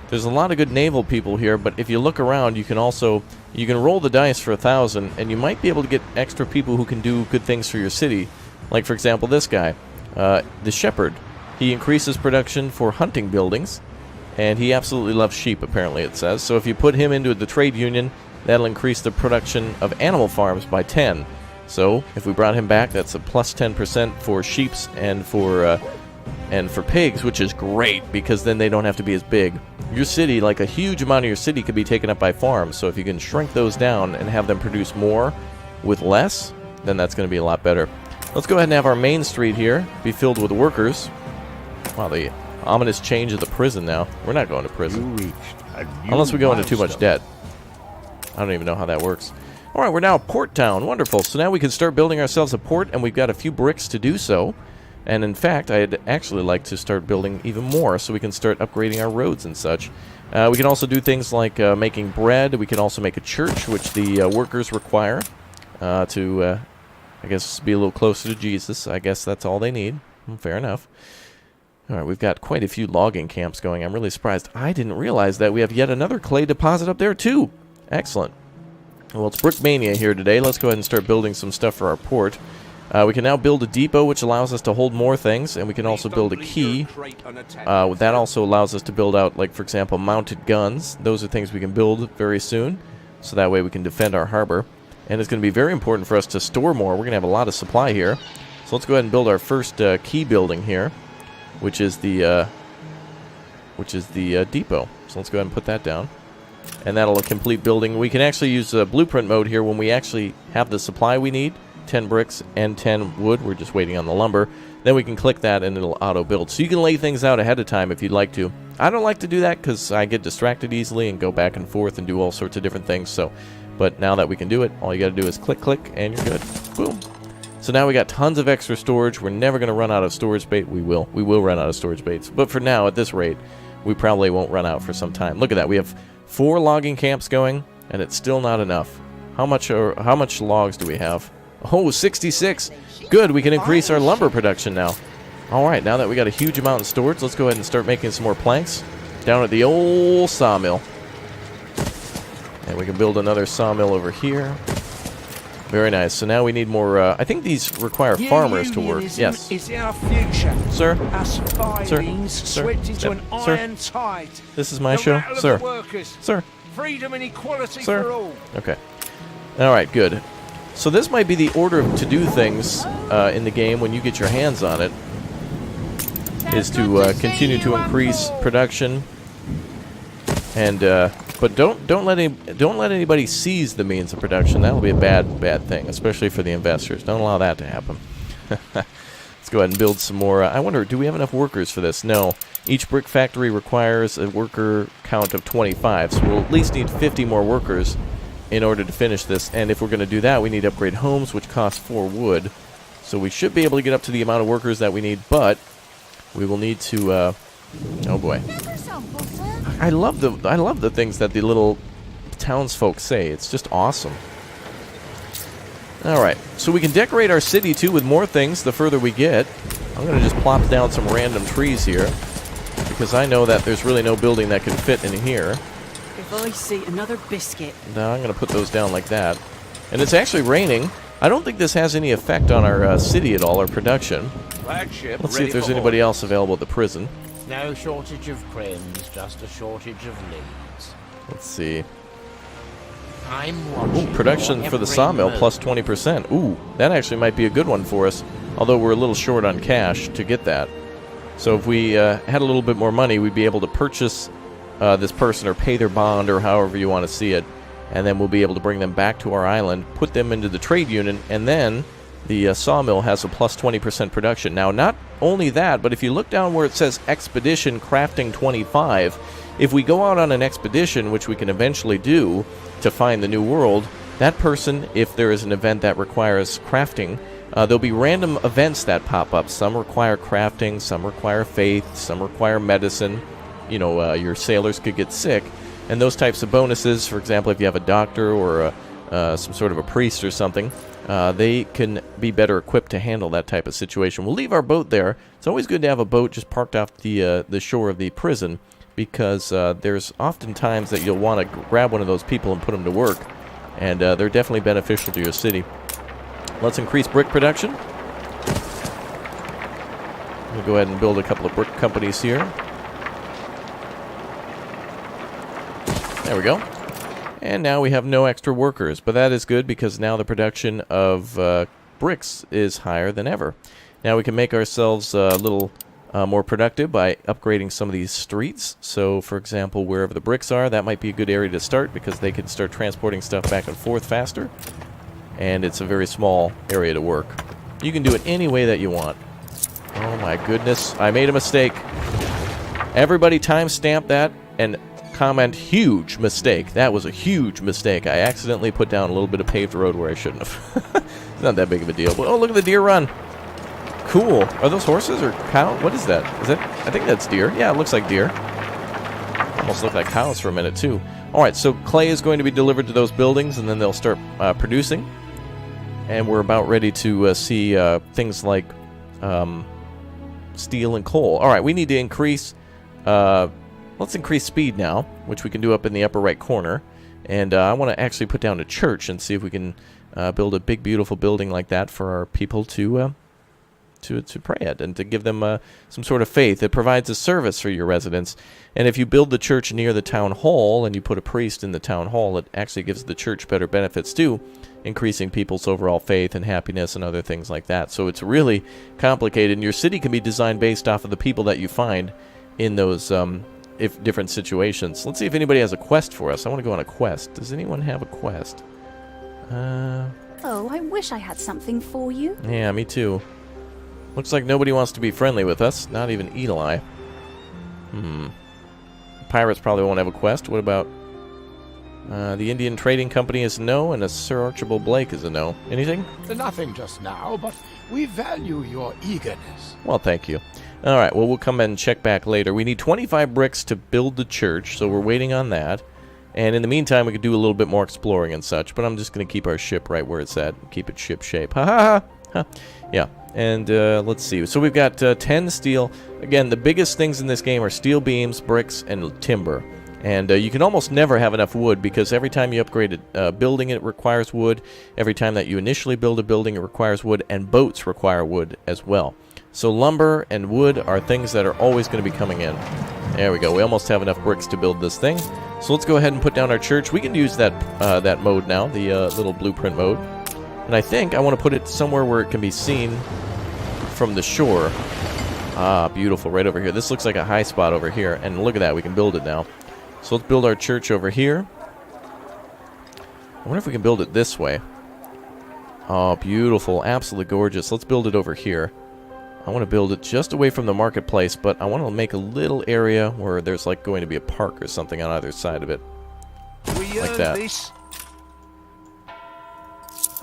There's a lot of good naval people here, but if you look around, you can roll the dice for 1,000, and you might be able to get extra people who can do good things for your city. Like, for example, this guy, the shepherd. He increases production for hunting buildings, and he absolutely loves sheep, apparently it says. So if you put him into the trade union, that'll increase the production of animal farms by 10. So if we brought him back, that's a plus 10% for sheeps and for pigs, which is great, because then they don't have to be as big. Your city, like a huge amount of your city, could be taken up by farms. So if you can shrink those down and have them produce more with less, then that's going to be a lot better. Let's go ahead and have our main street here be filled with workers. Wow, the ominous change of the prison now. We're not going to prison. Unless we go into too much debt. I don't even know how that works. Alright, we're now a port town. Wonderful. So now we can start building ourselves a port, and we've got a few bricks to do so. And in fact, I'd actually like to start building even more so we can start upgrading our roads and such. We can also do things like making bread. We can also make a church, which the workers require to... I guess be a little closer to Jesus. I guess that's all they need. Fair enough. All right, we've got quite a few logging camps going. I'm really surprised. I didn't realize that we have yet another clay deposit up there, too. Excellent. Well, it's Brickmania here today. Let's go ahead and start building some stuff for our port. We can now build a depot, which allows us to hold more things, and we can also build a key. That also allows us to build out, like, for example, mounted guns. Those are things we can build very soon, so that way we can defend our harbor. And it's going to be very important for us to store more. We're going to have a lot of supply here. So let's go ahead and build our first key building here, which is the depot. So let's go ahead and put that down. And that'll a complete building. We can actually use blueprint mode here when we actually have the supply we need. 10 bricks and 10 wood. We're just waiting on the lumber. Then we can click that and it'll auto-build. So you can lay things out ahead of time if you'd like to. I don't like to do that because I get distracted easily and go back and forth and do all sorts of different things. But now that we can do it, all you got to do is click, click, and you're good. Boom. So now we got tons of extra storage. We're never going to run out of storage space. We will run out of storage space. But for now, at this rate, we probably won't run out for some time. Look at that. We have 4 logging camps going, and it's still not enough. How much logs do we have? Oh, 66. Good, we can increase our lumber production now. All right, now that we got a huge amount in storage, let's go ahead and start making some more planks down at the old sawmill. And we can build another sawmill over here. Very nice. So now we need more, I think these require farmers to work. Yes. Is our future. Sir? Us filings Sir? swept into an Sir? iron tide. This is my The show? rattle of Sir? the workers. Sir? Freedom and equality Sir? for all. Okay. All right, good. So this might be the order to do things in the game when you get your hands on it, is to continue to increase production, and but don't let anybody seize the means of production. That will be a bad thing, especially for the investors. Don't allow that to happen. Let's go ahead and build some more. I wonder, do we have enough workers for this? No. Each brick factory requires a worker count of 25, so we'll at least need 50 more workers in order to finish this. And if we're going to do that, we need to upgrade homes, which cost 4 wood. So we should be able to get up to the amount of workers that we need, but we will need to, oh boy. I love the things that the little townsfolk say. It's just awesome. Alright, so we can decorate our city, too, with more things the further we get. I'm going to just plop down some random trees here, because I know that there's really no building that can fit in here. If I see another biscuit. Now I'm going to put those down like that. And it's actually raining. I don't think this has any effect on our city at all, or production. Flagship Let's see if ready there's for anybody orders. else available at the prison. No shortage of crims, just a shortage of leads. Let's see. I'm watching. Ooh, production your for the every sawmill move. plus 20%. Ooh, that actually might be a good one for us. Although we're a little short on cash to get that. So if we had a little bit more money, we'd be able to purchase this person or pay their bond or however you want to see it. And then we'll be able to bring them back to our island, put them into the trade union, and then the sawmill has a plus 20% production. Now, not only that, but if you look down where it says Expedition Crafting 25, if we go out on an expedition, which we can eventually do to find the new world, that person, if there is an event that requires crafting, there'll be random events that pop up. Some require crafting, some require faith, some require medicine. You know, your sailors could get sick. And those types of bonuses, for example, if you have a doctor or some sort of a priest or something, they can be better equipped to handle that type of situation. We'll leave our boat there. It's always good to have a boat just parked off the shore of the prison, because there's often times that you'll want to grab one of those people and put them to work, and they're definitely beneficial to your city. Let's increase brick production. We'll go ahead and build a couple of brick companies here. There we go. And now we have no extra workers, but that is good because now the production of bricks is higher than ever. Now we can make ourselves a little more productive by upgrading some of these streets. So, for example, wherever the bricks are, that might be a good area to start because they can start transporting stuff back and forth faster. And it's a very small area to work. You can do it any way that you want. Oh my goodness, I made a mistake. Everybody timestamp that and comment huge mistake. That was a huge mistake. I accidentally put down a little bit of paved road where I shouldn't have. It's not that big of a deal. But oh, look at the deer run. Cool. Are those horses or cow? What is that? Is that? I think that's deer. Yeah, it looks like deer. Almost look like cows for a minute too. All right, so clay is going to be delivered to those buildings, and then they'll start producing. And we're about ready to see things like steel and coal. All right, we need to increase. Let's increase speed now, which we can do up in the upper right corner. And I want to actually put down a church and see if we can build a big, beautiful building like that for our people to pray at and to give them some sort of faith. It provides a service for your residents. And if you build the church near the town hall and you put a priest in the town hall, it actually gives the church better benefits too, increasing people's overall faith and happiness and other things like that. So it's really complicated. And your city can be designed based off of the people that you find in those different situations. Let's see if anybody has a quest for us. I want to go on a quest. Does anyone have a quest? Oh, I wish I had something for you. Yeah, me too. Looks like nobody wants to be friendly with us. Not even Eli. Pirates probably won't have a quest. What about The Indian Trading Company is no, and a Sir Archibald Blake is a no. Anything? Nothing just now, but we value your eagerness. Well, thank you. All right, well, we'll come and check back later. We need 25 bricks to build the church, so we're waiting on that. And in the meantime, we could do a little bit more exploring and such, but I'm just going to keep our ship right where it's at. Keep it ship shape. Ha ha ha! Yeah, and let's see. So we've got 10 steel. Again, the biggest things in this game are steel beams, bricks, and timber. And you can almost never have enough wood because every time you upgrade a building, it requires wood. Every time that you initially build a building, it requires wood, and boats require wood as well. So lumber and wood are things that are always going to be coming in. There we go. We almost have enough bricks to build this thing. So let's go ahead and put down our church. We can use that that mode now, the little blueprint mode. And I think I want to put it somewhere where it can be seen from the shore. Ah, beautiful, right over here. This looks like a high spot over here. And look at that, we can build it now. So let's build our church over here. I wonder if we can build it this way. Oh, beautiful, absolutely gorgeous. Let's build it over here. I want to build it just away from the marketplace, but I want to make a little area where there's like going to be a park or something on either side of it. Like that.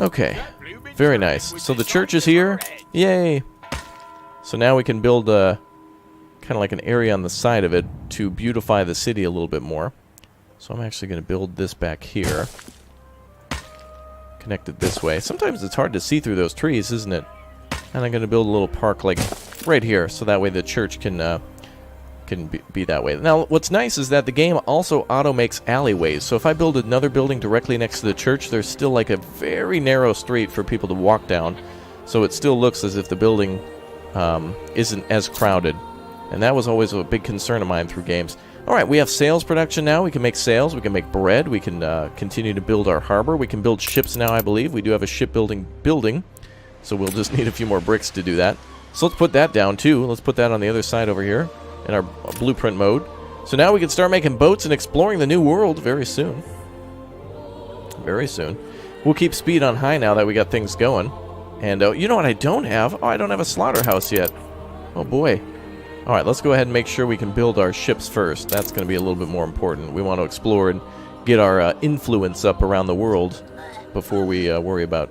Okay, very nice. So the church is here. Yay! So now we can build kind of like an area on the side of it to beautify the city a little bit more. So I'm actually going to build this back here. Connect it this way. Sometimes it's hard to see through those trees, isn't it? And I'm going to build a little park like right here, so that way the church can be that way. Now, what's nice is that the game also auto-makes alleyways. So if I build another building directly next to the church, there's still like a very narrow street for people to walk down. So it still looks as if the building isn't as crowded. And that was always a big concern of mine through games. Alright, we have sails production now. We can make sails, we can make bread, we can continue to build our harbor. We can build ships now, I believe. We do have a shipbuilding building. So we'll just need a few more bricks to do that. So let's put that down too. Let's put that on the other side over here in our blueprint mode. So now we can start making boats and exploring the new world very soon. Very soon. We'll keep speed on high now that we got things going. And you know what I don't have? Oh, I don't have a slaughterhouse yet. Oh boy. Alright, let's go ahead and make sure we can build our ships first. That's going to be a little bit more important. We want to explore and get our influence up around the world before we worry about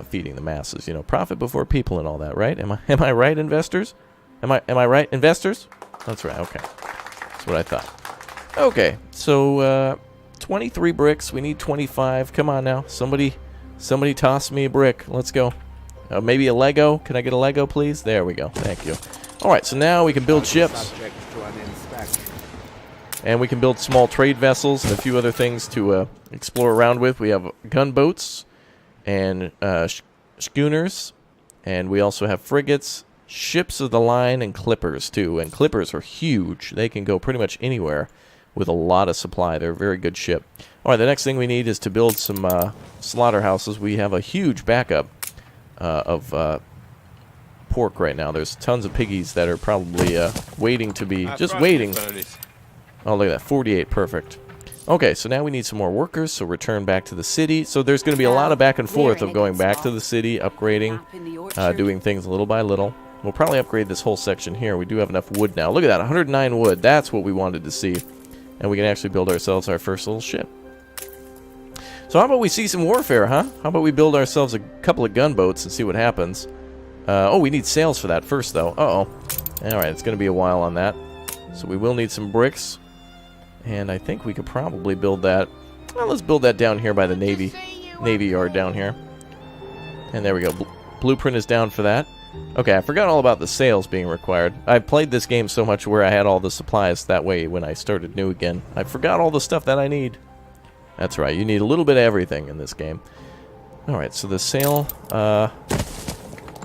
feeding the masses. You know, profit before people and all that, right? Am I right, investors? Am I right, investors? That's right. Okay, that's what I thought. Okay, so 23 bricks. We need 25. Come on now, somebody toss me a brick. Let's go. Maybe a Lego. Can I get a Lego, please? There we go. Thank you. All right, so now we can build ships. And we can build small trade vessels and a few other things to explore around with. We have gunboats and schooners, and we also have frigates, ships of the line, and clippers too. And clippers are huge. They can go pretty much anywhere with a lot of supply. They're a very good ship. All right, the next thing we need is to build some slaughterhouses. We have a huge backup of pork right now. There's tons of piggies that are probably waiting to be just waiting. Oh, look at that, 48, perfect. Okay, so now we need some more workers, so return back to the city. So there's going to be a lot of back and forth of going back to the city, upgrading, doing things little by little. We'll probably upgrade this whole section here. We do have enough wood now. Look at that, 109 wood. That's what we wanted to see. And we can actually build ourselves our first little ship. So how about we see some warfare, huh? How about we build ourselves a couple of gunboats and see what happens? Oh, we need sails for that first, though. Uh-oh. Alright, it's going to be a while on that. So we will need some bricks. And I think we could probably build that. Well, let's build that down here by the Navy yard down here. And there we go. Blueprint is down for that. Okay, I forgot all about the sails being required. I played this game so much where I had all the supplies that way when I started new again. I forgot all the stuff that I need. That's right, you need a little bit of everything in this game. Alright, so the sail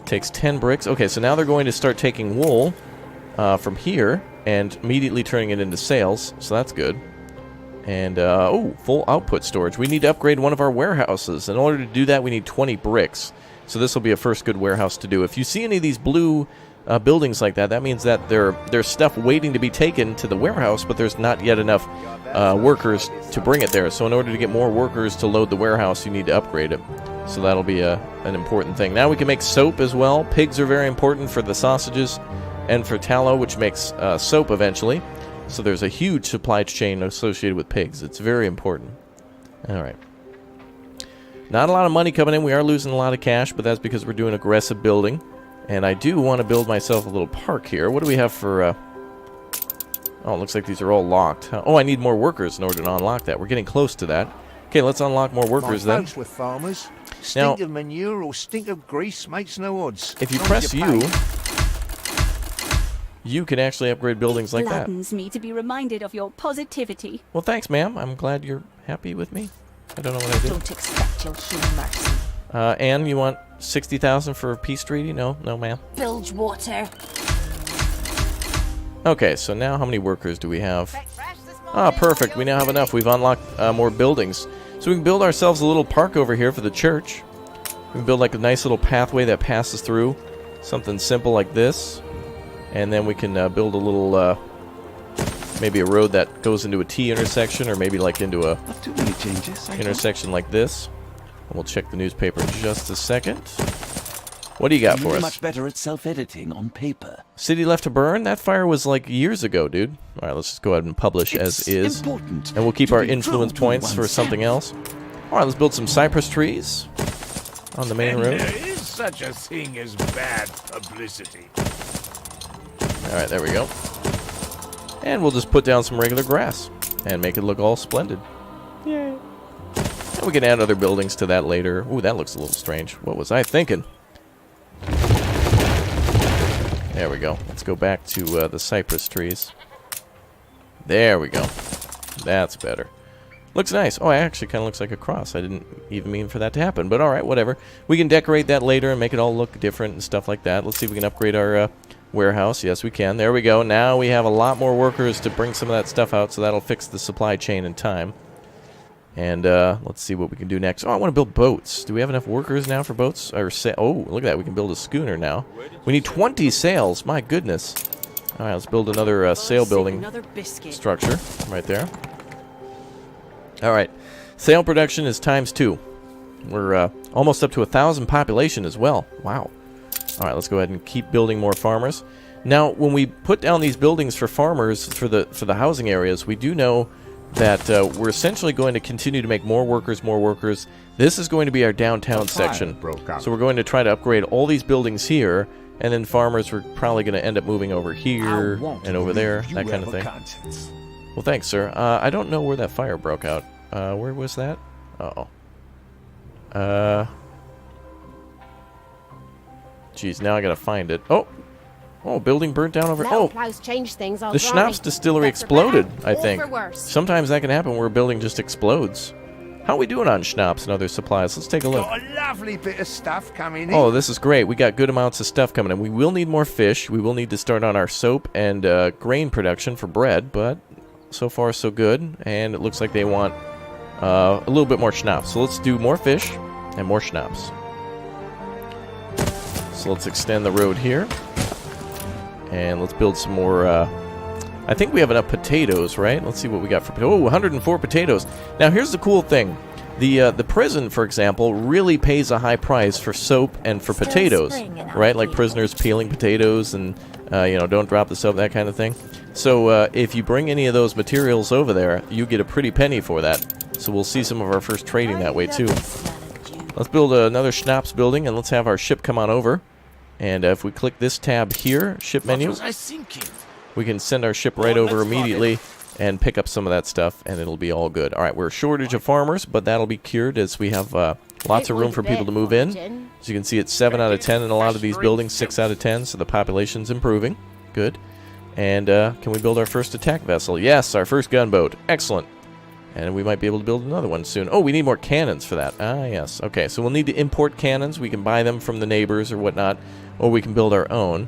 takes 10 bricks. Okay, so now they're going to start taking wool from here and immediately turning it into sails, so that's good. And, oh, full output storage. We need to upgrade one of our warehouses. In order to do that, we need 20 bricks. So this will be a first good warehouse to do. If you see any of these blue buildings like that, that means that there's stuff waiting to be taken to the warehouse, but there's not yet enough workers to bring it there. So in order to get more workers to load the warehouse, you need to upgrade it. So that'll be an important thing. Now we can make soap as well. Pigs are very important for the sausages and for tallow, which makes soap eventually. So there's a huge supply chain associated with pigs. It's very important. Alright. Not a lot of money coming in. We are losing a lot of cash, but that's because we're doing aggressive building. And I do want to build myself a little park here. What do we have for... Oh, it looks like these are all locked. Oh, I need more workers in order to unlock that. We're getting close to that. Okay, let's unlock more workers then. with farmers. Stink of manure or stink of grease makes no odds. If you press U, you can actually upgrade buildings like that. Gladdens me to be reminded of your positivity. Well, thanks, ma'am. I'm glad you're happy with me. I don't know what I did. Don't expect you'll show mercy. Anne, you want 60,000 for a peace treaty? No, no, ma'am. Bilge water. Okay, so now how many workers do we have? Ah, perfect. We now have enough. We've unlocked more buildings. So we can build ourselves a little park over here for the church. We can build like a nice little pathway that passes through. Something simple like this. And then we can build a little, maybe a road that goes into a T intersection, or maybe like into a Not too many changes. intersection like this. And we'll check the newspaper in just a second. What do you got for You're us? much better at self-editing on paper. City left to burn? That fire was like years ago, dude. Alright, let's just go ahead and publish It's as is. important And we'll keep to our be influence true to points for something else. Alright, let's build some cypress trees on the main And road. there is such a thing as bad publicity. Alright, there we go. And we'll just put down some regular grass and make it look all splendid. Yay. And we can add other buildings to that later. Ooh, that looks a little strange. What was I thinking? There we go. Let's go back to the cypress trees. There we go. That's better. Looks nice. Oh, it actually kind of looks like a cross. I didn't even mean for that to happen, but alright, whatever. We can decorate that later and make it all look different and stuff like that. Let's see if we can upgrade our warehouse. Yes, we can. There we go. Now we have a lot more workers to bring some of that stuff out, so that'll fix the supply chain in time. And let's see what we can do next. Oh, I want to build boats. Do we have enough workers now for boats? Or oh, look at that. We can build a schooner now. We need 20 sails. My goodness. All right, let's build another sail building structure right there. All right. Sail production is ×2. We're almost up to 1,000 population as well. Wow. All right, let's go ahead and keep building more farmers. Now, when we put down these buildings for farmers for the housing areas, we do know that we're essentially going to continue to make more workers. This is going to be our downtown section. So we're going to try to upgrade all these buildings here, and then farmers are probably going to end up moving over here and over there, that kind of thing. Well, thanks, sir. I don't know where that fire broke out. Where was that? Uh-oh. Geez, now I gotta find it. Oh, building burnt down over... Oh! Plows change things The Schnapps distillery exploded, I think. For worse. Sometimes that can happen where a building just explodes. How are we doing on Schnapps and other supplies? Let's take a look. Got a lovely bit of stuff coming in. Oh, this is great. We got good amounts of stuff coming in. We will need more fish. We will need to start on our soap and grain production for bread, but so far so good. And it looks like they want a little bit more Schnapps. So let's do more fish and more Schnapps. So let's extend the road here. And let's build some more, I think we have enough potatoes, right? Let's see what we got for potatoes. Oh, 104 potatoes. Now, here's the cool thing. The prison, for example, really pays a high price for soap and for potatoes, right? Like prisoners peeling potatoes and, don't drop the soap, that kind of thing. So if you bring any of those materials over there, you get a pretty penny for that. So we'll see some of our first trading that way, too. Let's build another Schnapps building, and let's have our ship come on over. And if we click this tab here, ship menu, What was I thinking? we can send our ship right over immediately and pick up some of that stuff, and it'll be all good. All right, we're a shortage of farmers, but that'll be cured as we have lots of room for people to move in. As you can see, it's 7 out of 10 in a lot of these buildings, 6 out of 10, so the population's improving. Good. And can we build our first attack vessel? Yes, our first gunboat. Excellent. And we might be able to build another one soon. Oh, we need more cannons for that. Ah, yes. Okay, so we'll need to import cannons. We can buy them from the neighbors or whatnot, or we can build our own.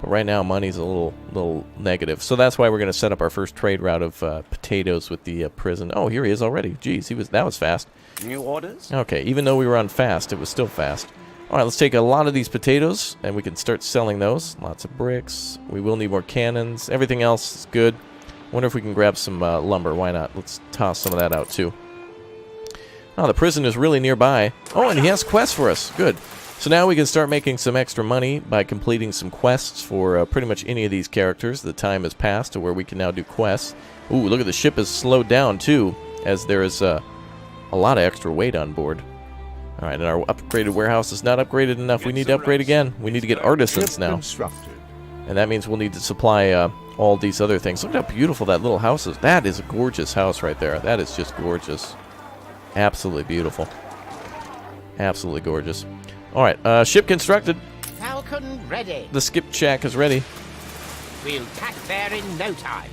But right now, money's a little negative. So that's why we're going to set up our first trade route of potatoes with the prison. Oh, here he is already. Jeez, that was fast. New orders? Okay, even though we were on fast, it was still fast. All right, let's take a lot of these potatoes, and we can start selling those. Lots of bricks. We will need more cannons. Everything else is good. Wonder if we can grab some lumber. Why not? Let's toss some of that out, too. Oh, the prison is really nearby. Oh, and he has quests for us. Good. So now we can start making some extra money by completing some quests for pretty much any of these characters. The time has passed to where we can now do quests. Ooh, look at the ship is slowed down, too, as there is a a lot of extra weight on board. All right, and our upgraded warehouse is not upgraded enough. We need to upgrade again. We need to get artisans now. And that means we'll need to supply all these other things. Look at how beautiful that little house is. That is a gorgeous house right there. That is just gorgeous. Absolutely beautiful. Absolutely gorgeous. All right, ship constructed. Falcon ready. The skipjack is ready. We'll tack there in no time.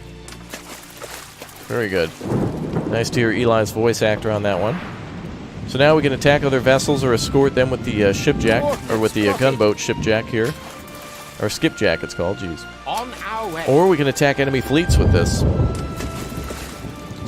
Very good. Nice to hear Eli's voice actor on that one. So now we can attack other vessels or escort them with the shipjack, or with the gunboat shipjack here. Or skipjack, it's called, jeez. On our way. Or we can attack enemy fleets with this.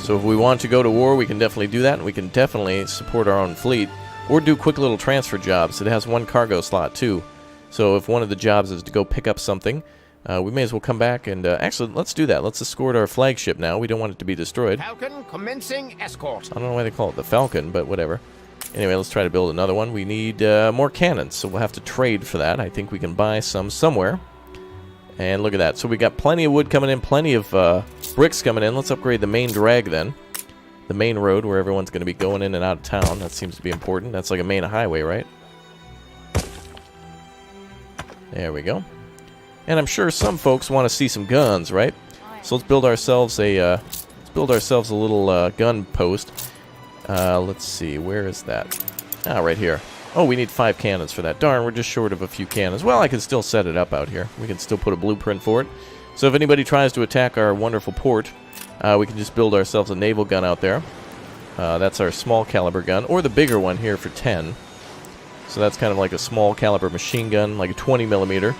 So if we want to go to war, we can definitely do that, and we can definitely support our own fleet. Or do quick little transfer jobs. It has one cargo slot, too. So if one of the jobs is to go pick up something, we may as well come back and... actually, let's do that. Let's escort our flagship now. We don't want it to be destroyed. Falcon commencing escort. I don't know why they call it the Falcon, but whatever. Anyway, let's try to build another one. We need more cannons, so we'll have to trade for that. I think we can buy some somewhere. And look at that. So we got plenty of wood coming in, plenty of bricks coming in. Let's upgrade the main drag then. The main road where everyone's going to be going in and out of town. That seems to be important. That's like a main highway, right? There we go. And I'm sure some folks want to see some guns, right? So let's build ourselves a little gun post. Let's see, where is that? Ah, right here. Oh, we need 5 cannons for that. Darn, we're just short of a few cannons. Well, I can still set it up out here. We can still put a blueprint for it. So if anybody tries to attack our wonderful port, we can just build ourselves a naval gun out there. That's our small caliber gun, or the bigger one here for 10. So that's kind of like a small caliber machine gun, like a 20 millimeter.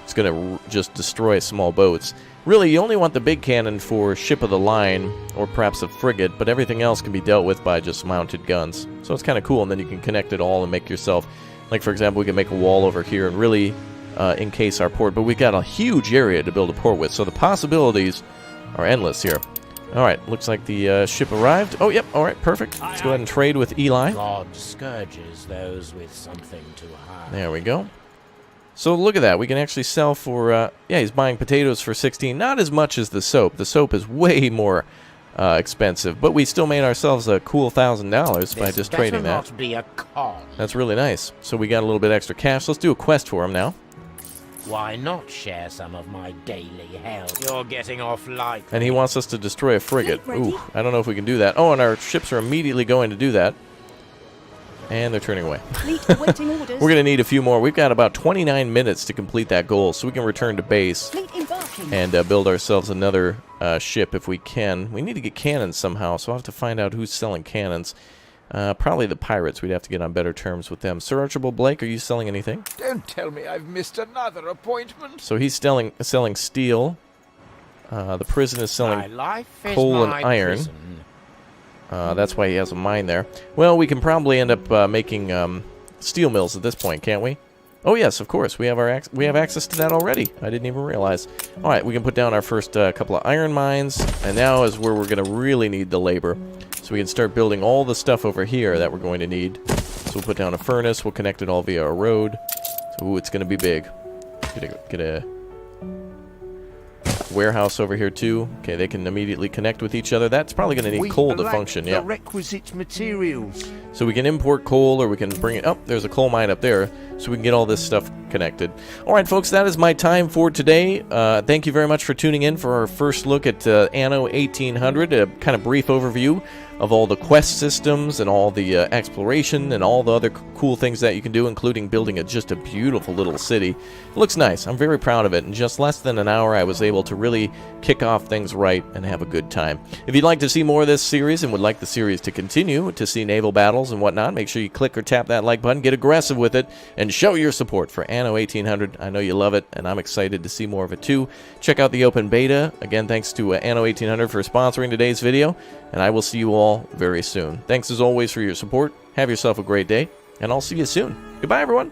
It's going to just destroy small boats. Really, you only want the big cannon for ship of the line, or perhaps a frigate, but everything else can be dealt with by just mounted guns. So it's kind of cool, and then you can connect it all and make yourself, like for example, we can make a wall over here and really encase our port, but we've got a huge area to build a port with, so the possibilities are endless here. Alright, looks like the ship arrived. Oh, yep, alright, perfect. Let's go ahead and trade with Eli. God scourges those with something to hide. There we go. So look at that. We can actually sell for, yeah, he's buying potatoes for 16. Not as much as the soap. The soap is way more expensive, but we still made ourselves a cool $1,000 by just trading that. Not be a con. That's really nice. So we got a little bit extra cash. Let's do a quest for him now. Why not share some of my daily hell? You're getting off light. And he wants us to destroy a frigate. Ooh, I don't know if we can do that. Oh, and our ships are immediately going to do that. And they're turning away. We're going to need a few more. We've got about 29 minutes to complete that goal, so we can return to base and build ourselves another ship if we can. We need to get cannons somehow, so I'll have to find out who's selling cannons. Probably the pirates. We'd have to get on better terms with them. Sir Archibald Blake, are you selling anything? Don't tell me I've missed another appointment. So he's selling steel. The prison is selling coal and iron. That's why he has a mine there. Well, we can probably end up making steel mills at this point, can't we? Oh yes, of course. We have access to that already. I didn't even realize. All right, we can put down our first couple of iron mines, and now is where we're going to really need the labor. So we can start building all the stuff over here that we're going to need. So we'll put down a furnace. We'll connect it all via a road. So ooh, it's going to be big. Get a warehouse over here too. Okay, they can immediately connect with each other. That's probably going to need coal to function. Yeah. The requisite materials. So we can import coal, or we can bring it up. There's a coal mine up there, so we can get all this stuff connected. All right, folks, that is my time for today. Thank you very much for tuning in for our first look at Anno 1800, a kind of brief overview of all the quest systems and all the exploration and all the other cool things that you can do, including building just a beautiful little city. It looks nice. I'm very proud of it. In just less than an hour, I was able to really kick off things right and have a good time. If you'd like to see more of this series and would like the series to continue, to see naval battles and whatnot, make sure you click or tap that like button, get aggressive with it, and show your support for Anno 1800. I know you love it, and I'm excited to see more of it too. Check out the open beta. Again, thanks to Anno 1800 for sponsoring today's video, and I will see you all very soon. Thanks as always for your support. Have yourself a great day, and I'll see you soon. Goodbye, everyone.